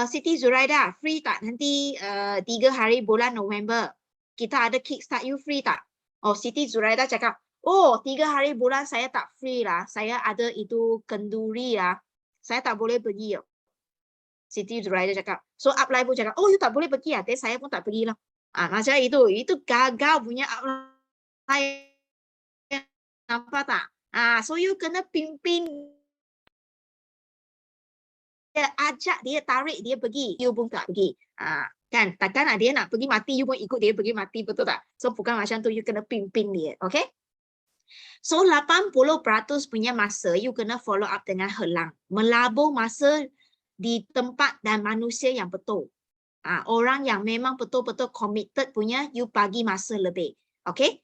Siti Zuraida, free tak? Nanti 3 hari bulan November. Kita ada kickstart, you free tak? Siti Zuraida cakap, 3 hari bulan saya tak free lah. Saya ada itu kenduri lah. Saya tak boleh pergi. Siti Zuraida cakap. So upline pun cakap, you tak boleh pergi lah. Saya pun tak pergi lah. Macam itu. Itu gagal punya upline. Nampak tak? So you kena pimpin. Ajak dia, tarik dia pergi. You pun tak pergi. Kan, takkan dia nak pergi mati, you pun ikut dia pergi mati, betul tak? So bukan macam tu, you kena pimpin dia, okay? So 80% punya masa, you kena follow up dengan helang. Melabur masa di tempat dan manusia yang betul. Orang yang memang betul-betul committed punya, you bagi masa lebih, okay?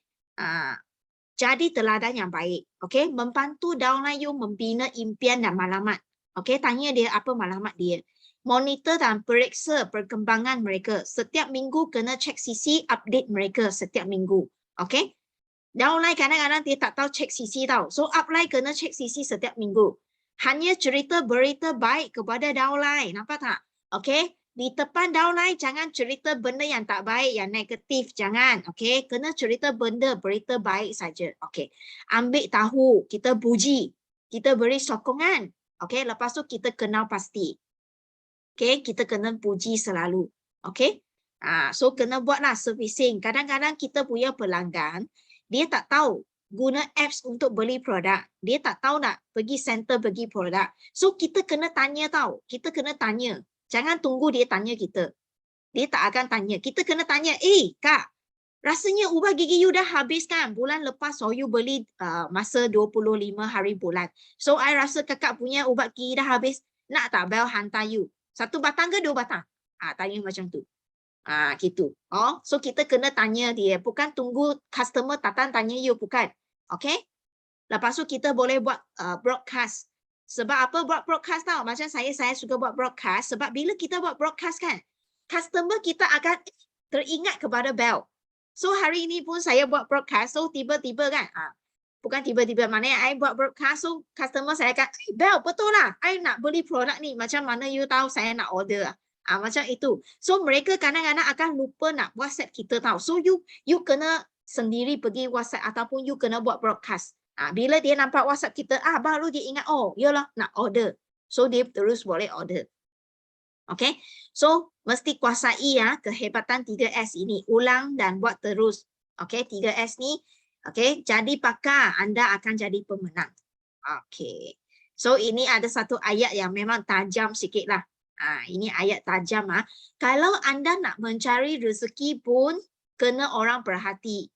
Jadi teladan yang baik, okay? Membantu downline you membina impian dan maklumat. Okay, tanya dia apa maklumat dia. Monitor dan periksa perkembangan mereka. Setiap minggu kena cek CC, update mereka setiap minggu. Okay? Downline kadang-kadang dia tak tahu cek CC tau. So upline kena cek CC setiap minggu. Hanya cerita berita baik kepada downline. Nampak tak? Okay? Di depan downline jangan cerita benda yang tak baik, yang negatif. Jangan. Okay? Kena cerita benda, berita baik saja. Okay? Ambil tahu. Kita puji. Kita beri sokongan. Okay? Lepas tu kita kenal pasti. Okay, kita kena puji selalu. Okay, so kena buatlah servicing. Kadang-kadang kita punya pelanggan, dia tak tahu guna apps untuk beli produk. Dia tak tahu nak pergi center bagi produk. So kita kena tanya tahu. Kita kena tanya. Jangan tunggu dia tanya kita. Dia tak akan tanya. Kita kena tanya, Kak, rasanya ubat gigi you dah habis kan? Bulan lepas you beli masa 25 hari bulan. So I rasa kakak punya ubat gigi dah habis. Nak tak Bel hantar you? 1 batang ke 2 batang? Tanya macam tu. Gitu. So kita kena tanya dia. Bukan tunggu customer datang tanya you. Bukan. Okay? Lepas tu kita boleh buat broadcast. Sebab apa buat broadcast tau? Macam saya suka buat broadcast. Sebab bila kita buat broadcast kan, customer kita akan teringat kepada Bel. So hari ini pun saya buat broadcast. So tiba-tiba kan, bukan tiba-tiba, maknanya I buat broadcast, so customer saya akan, Bel, betul lah, I nak beli produk ni, macam mana you tahu saya nak order? Macam itu. So mereka kadang-kadang akan lupa nak WhatsApp kita tahu. So you kena sendiri pergi WhatsApp ataupun you kena buat broadcast. Bila dia nampak WhatsApp kita, baru dia ingat, yalah nak order. So dia terus boleh order. Okay, so mesti kuasai ya kehebatan 3S ini. Ulang dan buat terus. Okay, 3S ni. Okay, jadi pakar, anda akan jadi pemenang. Okay, so ini ada satu ayat yang memang tajam sikit lah. Ini ayat tajam. Kalau anda nak mencari rezeki pun, kena orang perhati.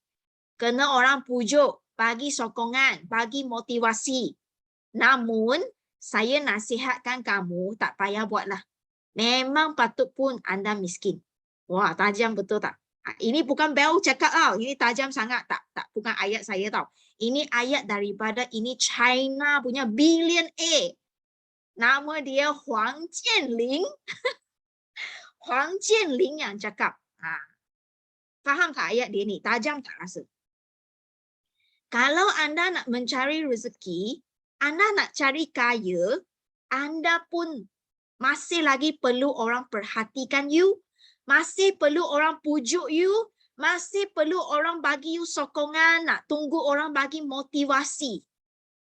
Kena orang pujuk, bagi sokongan, bagi motivasi. Namun, saya nasihatkan kamu tak payah buatlah. Memang patut pun anda miskin. Wah, tajam betul tak? Ini bukan Bel cakap tau. Ini tajam sangat tak? Bukan ayat saya tau. Ini ayat daripada ini China punya billionaire. Nama dia Huang Jianling. Huang Jianling yang cakap. Faham tak ayat dia ni? Tajam tak rasa? Kalau anda nak mencari rezeki, anda nak cari kaya, anda pun masih lagi perlu orang perhatikan you, masih perlu orang pujuk you, masih perlu orang bagi you sokongan, nak tunggu orang bagi motivasi.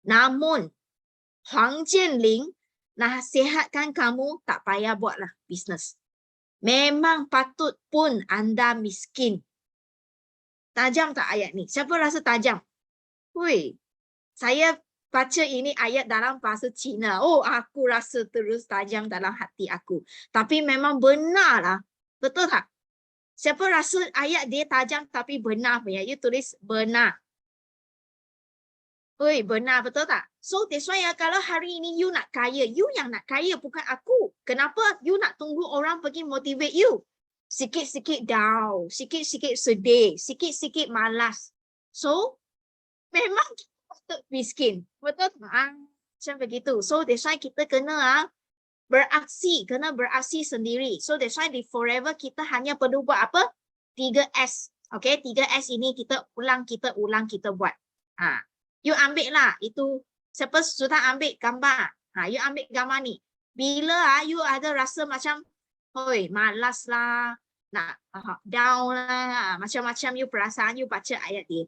Namun, Huang Jianling nasihatkan kamu tak payah buatlah bisnes. Memang patut pun anda miskin. Tajam tak ayat ni? Siapa rasa tajam? Hui, saya baca ini ayat dalam bahasa Cina. Oh, aku rasa terus tajam dalam hati aku. Tapi memang benarlah. Betul tak? Siapa rasa ayat dia tajam tapi benar punya? You tulis benar. Oi, benar betul tak? So that's why kalau hari ini you nak kaya, you yang nak kaya bukan aku. Kenapa you nak tunggu orang pergi motivate you? Sikit-sikit down, sikit-sikit sedih, sikit-sikit malas. So memang kita patut miskin. Betul tak? Macam begitu. So that's why kita kena beraksi, kena beraksi sendiri. So that's why di Forever kita hanya perlu buat apa? 3S. Okay, 3S ini kita ulang, kita buat. You ambil lah itu, siapa sudah ambil gambar. You ambil gambar ni. Bila you ada rasa macam, hoi, malas lah, nak down lah, macam-macam you perasaan, you baca ayat dia.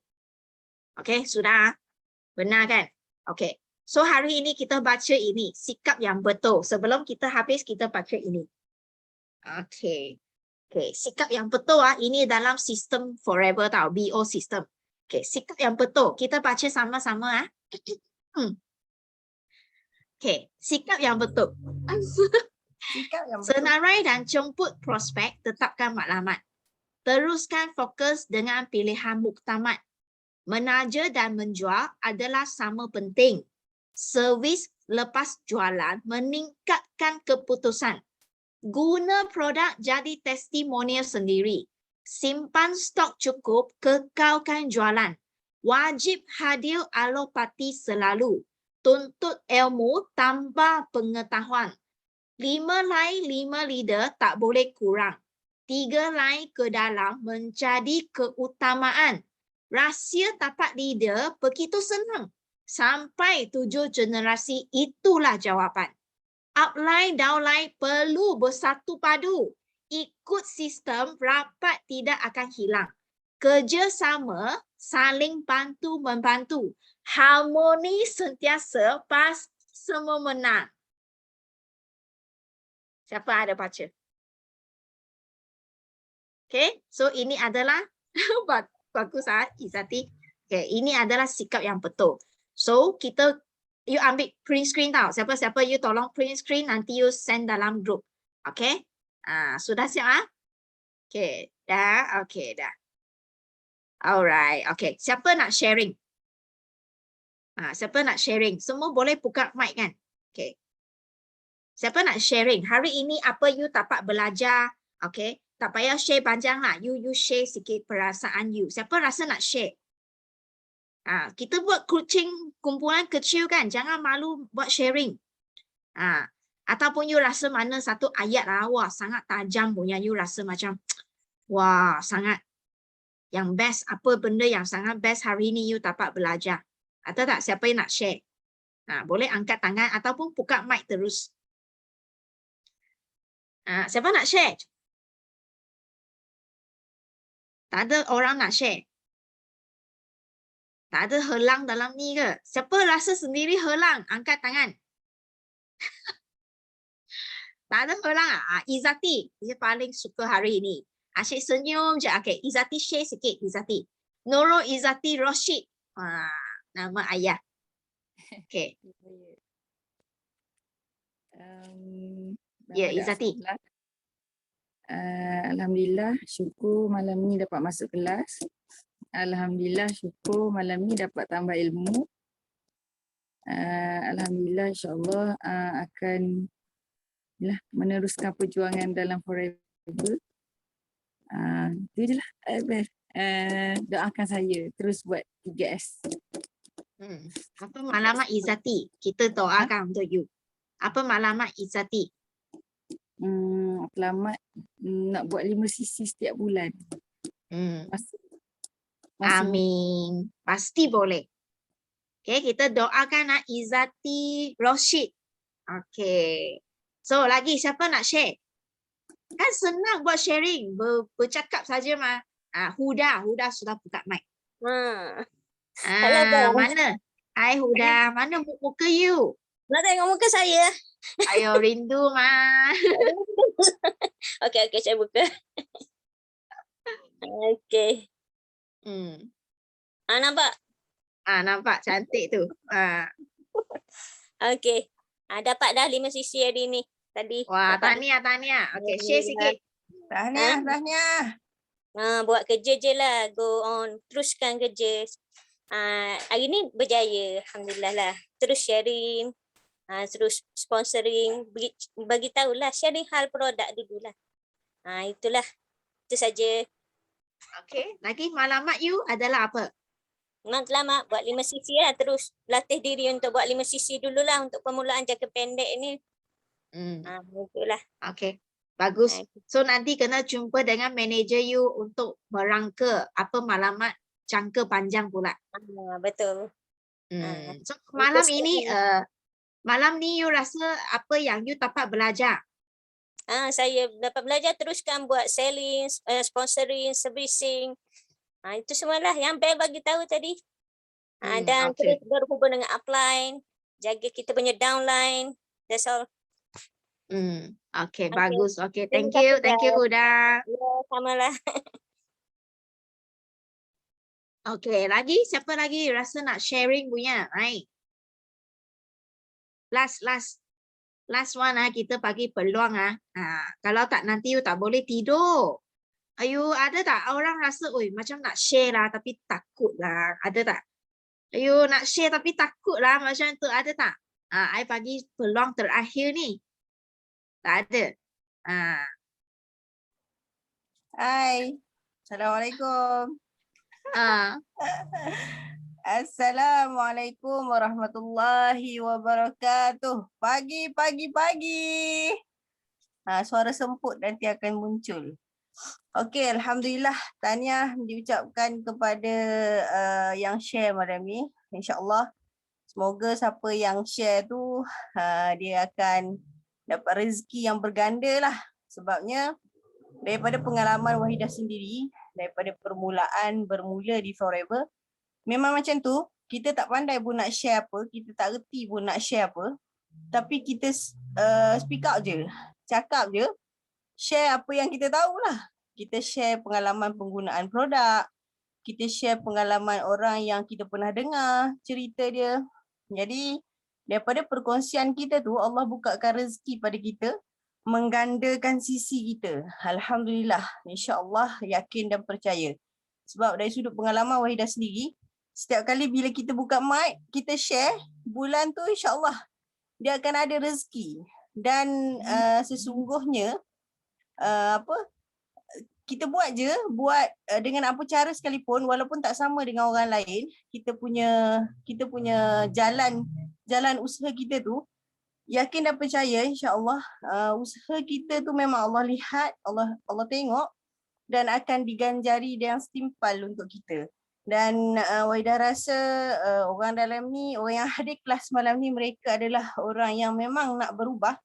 Okay, sudah? Benar kan? Okay. So hari ini kita baca ini, sikap yang betul. Sebelum kita habis, kita baca ini. Okay. Okay, sikap yang betul ini dalam sistem Forever tau, BO system. Okay, sikap yang betul. Kita baca sama-sama. Okay, sikap yang betul. Sikap yang betul. Senarai dan jemput prospek, tetapkan maklumat. Teruskan fokus dengan pilihan muktamad. Menaja dan menjual adalah sama penting. Servis lepas jualan meningkatkan keputusan. Guna produk jadi testimonial sendiri. Simpan stok cukup, kekalkan jualan. Wajib hadir alopati selalu. Tuntut ilmu, tambah pengetahuan. 5 line 5 leader tak boleh kurang. 3 line ke dalam menjadi keutamaan. Rahsia tapak leader begitu senang. Sampai 7 generasi, itulah jawapan. Upline, downline perlu bersatu padu. Ikut sistem, rapat tidak akan hilang. Kerjasama, saling bantu-membantu. Harmoni sentiasa, pasti semua menang. Siapa ada baca? Okay, so ini adalah bagus Izati. Okay, ini adalah sikap yang betul. So kita, you ambil print screen tau. Siapa-siapa you tolong print screen, nanti you send dalam group. Okay, sudah siap Okay, dah. Okay, dah. Alright, okay. Siapa nak sharing? Siapa nak sharing? Semua boleh buka mic kan? Okay. Siapa nak sharing? Hari ini apa you dapat belajar? Okay. Tak payah share panjang lah. You share sikit perasaan you. Siapa rasa nak share? Kita buat kucing kumpulan kecil kan. Jangan malu buat sharing. Ataupun you rasa mana satu ayat wah sangat tajam punya. You rasa macam wah sangat yang best. Apa benda yang sangat best hari ini you dapat belajar. Atau tak siapa yang nak share? Boleh angkat tangan ataupun buka mic terus. Siapa nak share? Tak ada orang nak share. Tak ada helang dalam ni ke? Siapa rasa sendiri helang? Angkat tangan. Tak ada orang Izzati, dia paling suka hari ini. Asyik senyum je. Okay, Izzati share sikit, Izzati. Nurul Izzati Rashid. Nama ayah. Okay, ya Izzati. Alhamdulillah, syukur malam ni dapat masuk kelas. Alhamdulillah, syukur malam ni dapat tambah ilmu. Alhamdulillah, insyaAllah akan meneruskan perjuangan dalam forever. Itu je lah. Doakan saya terus buat 3S. Apa maklumat Izzati? Kita doakan untuk you. Apa maklumat Izzati? Selamat nak buat 5 sisi setiap bulan. Masih Amin. Pasti boleh. Okay, kita doakan Izzati Rashid. Okay. So, lagi siapa nak share? Kan senang buat sharing. Bercakap saja mah. Huda sudah buka mic. Mana? Hai Huda, mana muka you? Nak tengok muka saya? Ayo rindu mah. Okey, saya buka. Okey. Nampak? Nampak cantik tu. Okey. Dapat dah 5 sisi hari ni. Tadi. Wah, dapat. tahniah. Okey, share sikit. Tahniah. Buat kerja je lah. Go on. Teruskan kerja. Hari ni berjaya. Alhamdulillah lah. Terus sharing. Terus sponsoring. Bagi tahulah. Sharing hal produk dululah. Itulah. Itu saja. Okey, lagi maklumat you adalah apa? Selamat buat 5 sisi lah. Terus latih diri untuk buat 5 sisi dululah untuk permulaan jangka pendek ni. Itulah. Okey, bagus. So nanti kena jumpa dengan manager you untuk merangka apa maklumat jangka panjang pula. Betul. So malam ini malam ni you rasa apa yang you dapat belajar? Saya dapat belajar teruskan buat selling, sponsoring, servicing. Itu semualah yang Bel bagi tahu tadi. Dan terus berhubung dengan upline, jaga kita punya downline. That's all. Okay, bagus. Okay, thank you Huda. Ya, samalah. Okay, lagi siapa lagi rasa nak sharing punya? Right. Last one kita bagi peluang kalau tak nanti you tak boleh tidur. Ayu, ada tak orang rasa macam nak share lah tapi takut lah. Ada tak? Ayu, nak share tapi takut lah macam tu. Ada tak? I bagi peluang terakhir ni. Tak ada. Hai. Assalamualaikum. Assalamualaikum warahmatullahi wabarakatuh. Pagi. Suara semput nanti akan muncul. Okey, alhamdulillah. Tahniah diucapkan kepada yang share malam ni. InsyaAllah semoga siapa yang share tu dia akan dapat rezeki yang berganda lah. Sebabnya daripada pengalaman Wahidah sendiri, daripada permulaan bermula di Forever, memang macam tu, kita tak pandai pun nak share apa, kita tak reti pun nak share apa. Tapi kita speak out je, cakap je, share apa yang kita tahulah. Kita share pengalaman penggunaan produk, kita share pengalaman orang yang kita pernah dengar cerita dia. Jadi daripada perkongsian kita tu, Allah bukakan rezeki pada kita, menggandakan sisi kita. Alhamdulillah, insya-Allah yakin dan percaya. Sebab dari sudut pengalaman Wahidah sendiri, setiap kali bila kita buka mic, kita share, bulan tu insya-Allah dia akan ada rezeki. Dan sesungguhnya kita buat je, dengan apa cara sekalipun, walaupun tak sama dengan orang lain, kita punya jalan usaha kita tu, yakin dan percaya insya-Allah usaha kita tu memang Allah lihat, Allah tengok dan akan diganjari dengan setimpal untuk kita. Dan Wahidah rasa orang dalam ni, orang yang hadir kelas malam ni, mereka adalah orang yang memang nak berubah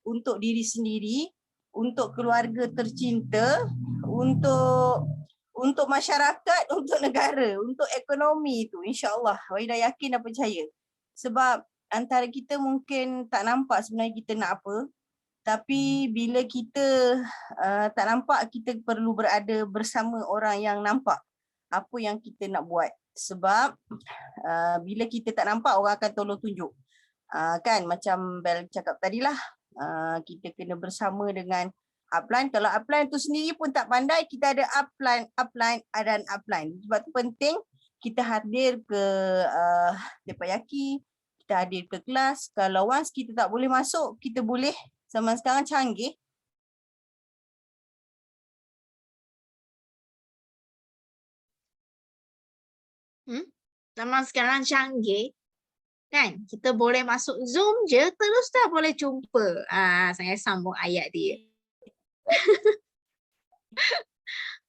untuk diri sendiri, untuk keluarga tercinta, untuk masyarakat, untuk negara, untuk ekonomi tu, insya-Allah Wahidah yakin dan percaya. Sebab antara kita mungkin tak nampak sebenarnya kita nak apa, Tapi bila kita tak nampak, kita perlu berada bersama orang yang nampak apa yang kita nak buat. Sebab bila kita tak nampak, orang akan tolong tunjuk. Kan macam Bel cakap tadilah, kita kena bersama dengan upline. Kalau upline tu sendiri pun tak pandai, kita ada upline dan upline. Sebab tu penting kita hadir ke Teppanyaki, kita hadir ke kelas. Kalau once kita tak boleh masuk, kita boleh, zaman sekarang canggih, Zaman sekarang canggih, kan? Kita boleh masuk Zoom je, terus dah boleh jumpa. Saya sambung ayat dia.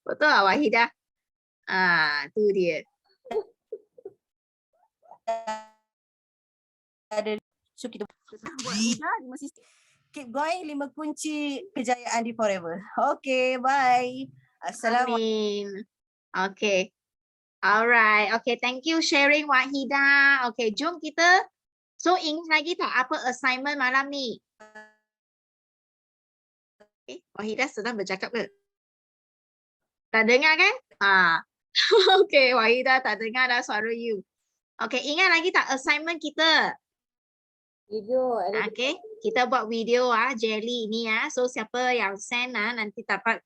Betul tak Wahidah? Tu dia. ada. So kita buat mudah, 5 sistem. Keep going, 5 kunci kejayaan di Forever. Okay, bye. Assalamualaikum. Amin. Okay. Alright. Okay, thank you sharing Wahidah. Okay, jom kita. So ingat lagi tak apa assignment malam ni? Wahidah sedang bercakap ke? Tak dengar kan? Okay, Wahidah tak dengar dah suara you. Okay, ingat lagi tak assignment kita? Video. Okay, kita buat video Jelly ini So siapa yang send nanti dapat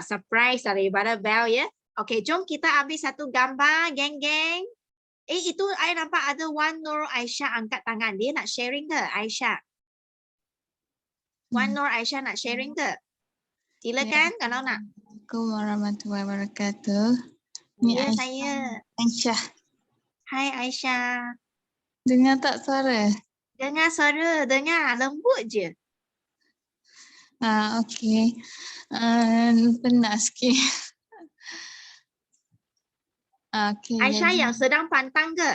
surprise daripada Bel ya. Okay, jom kita ambil satu gambar, geng-geng. Itu I nampak ada Wan Nur Aisyah angkat tangan. Dia nak sharing ke Aisyah? Wan Nur Aisyah nak sharing ke? Silakan kalau nak. Assalamualaikum warahmatullahi wabarakatuh. Ni Ya, Aisyah. saya. Aisyah. Hai Aisyah. Dengar tak suara? Dengar suara, dengar lembut je. Okey. Penat sikit. Okey. Aisyah yang sedang pantang ke?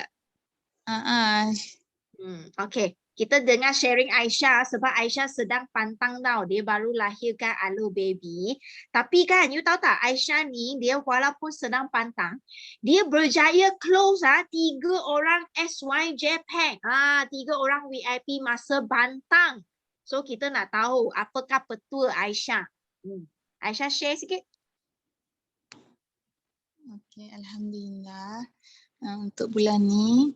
Okay, kita dengar sharing Aisyah sebab Aisyah sedang pantang tau. Dia baru lahirkan Alo baby. Tapi kan, you tahu tak Aisyah ni, dia walaupun sedang pantang, dia berjaya close 3 orang SY JPEG. 3 orang VIP masa bantang. So kita nak tahu apakah betul Aisyah. Aisyah share sikit. Okey, alhamdulillah. Untuk bulan ni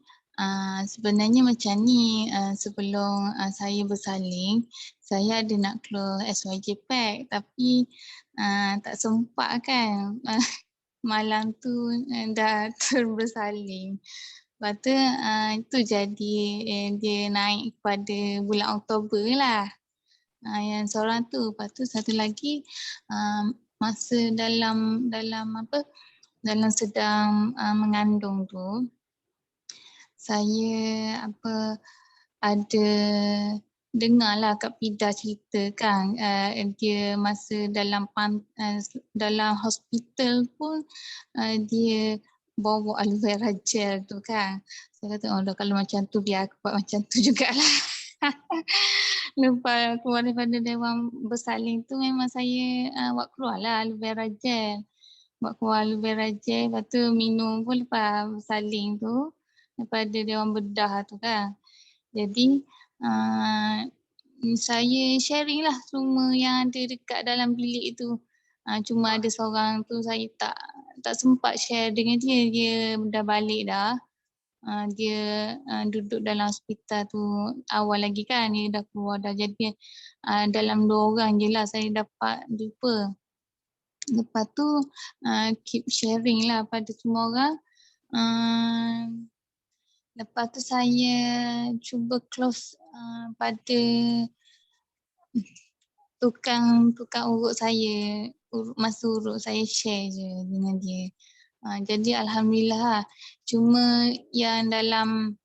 sebenarnya macam ni, sebelum saya bersalin, saya ada nak close SYJ pack tapi tak sempat kan. Malam tu dah terbersalin. Lepas tu itu jadi dia naik pada bulan Oktober lah. Yang seorang tu. Lepas tu satu lagi masa dalam sedang mengandung tu, saya ada dengarlah Kak Pida cerita kan, dia masa dalam hospital pun dia bawa aloe vera gel tu kan. Saya kata kalau macam tu biar aku buat macam tu jugalah. Lepas keluar daripada Dewan Bersalin tu memang saya buat keluarlah aloe vera gel. Buat keluar aloe vera gel, lepas tu minum pun lepas bersalin tu daripada Dewan Bedah tu kan. Jadi saya sharing lah semua yang ada dekat dalam bilik tu. Cuma ada seorang tu saya tak sempat share dengan dia. Dia dah balik dah. Dia duduk dalam hospital tu awal lagi kan. Dia dah keluar dah. Jadi dalam 2 orang je lah saya dapat jumpa. Lepas tu keep sharing lah pada semua orang. Lepas tu saya cuba close pada tukang urut saya. Masa urut saya share je dengan dia. Jadi alhamdulillah. Cuma yang dalam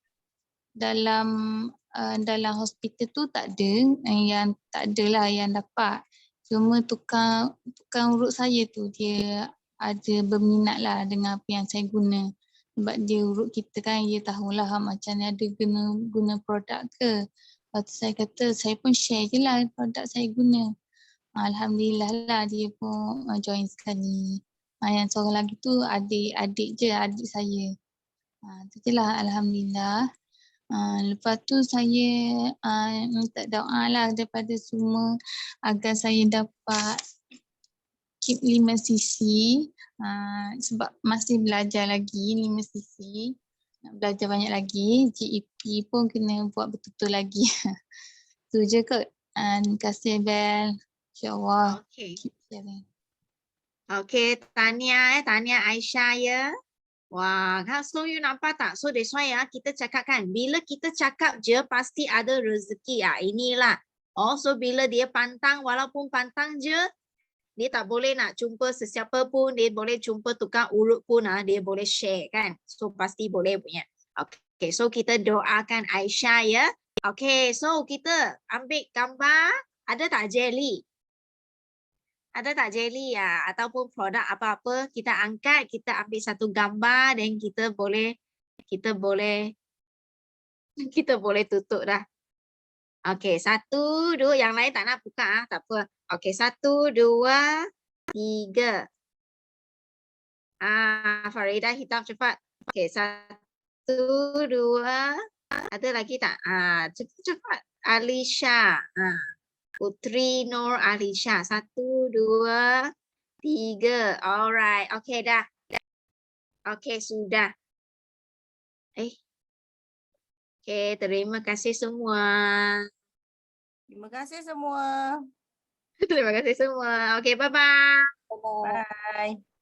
hospital tu tak ada. Yang tak adalah yang dapat. Cuma tukang urut saya tu dia ada berminat lah dengan apa yang saya guna. Sebab dia urut kita kan, dia tahulah macam mana ada guna produk ke. Lepas tu saya kata saya pun share je lah produk saya guna. Alhamdulillah lah dia pun join sekali. Yang seorang lagi tu adik je, adik saya. Tu je lah alhamdulillah. Lepas tu saya minta doa lah daripada semua agar saya dapat keep 5 sisi sebab masih belajar lagi 5 sisi. Nak belajar banyak lagi. GEP pun kena buat betul-betul lagi. Tu je kot. Terima kasih Bel. InsyaAllah Okay. keep sharing. Okay, Tania Aisyah ya. Wah, so you nampak tak? So that's why ya, kita cakap kan, bila kita cakap je pasti ada rezeki. Inilah. Oh, so bila dia pantang, walaupun pantang je, dia tak boleh nak jumpa sesiapa pun, dia boleh jumpa tukang urut pun, dia boleh share kan. So pasti boleh punya. Okay, so kita doakan Aisyah ya. Okay, so kita ambil gambar, ada tak jelly? Ada tak jelly ya? Ataupun produk apa-apa, kita angkat, kita ambil satu gambar dan kita boleh tutup dah. Okay, 1, 2, yang lain tak nak buka tak apa. Okay, 1, 2, 3. Farida hitam cepat. Okay, 1, 2. Ada lagi tak? Cepat. Alisha. Putri Nur Alisha. 1, 2, 3. Alright. Okay dah. Okay, sudah. Okay, terima kasih semua. Terima kasih semua. Terima kasih semua. Okay, bye-bye. Bye.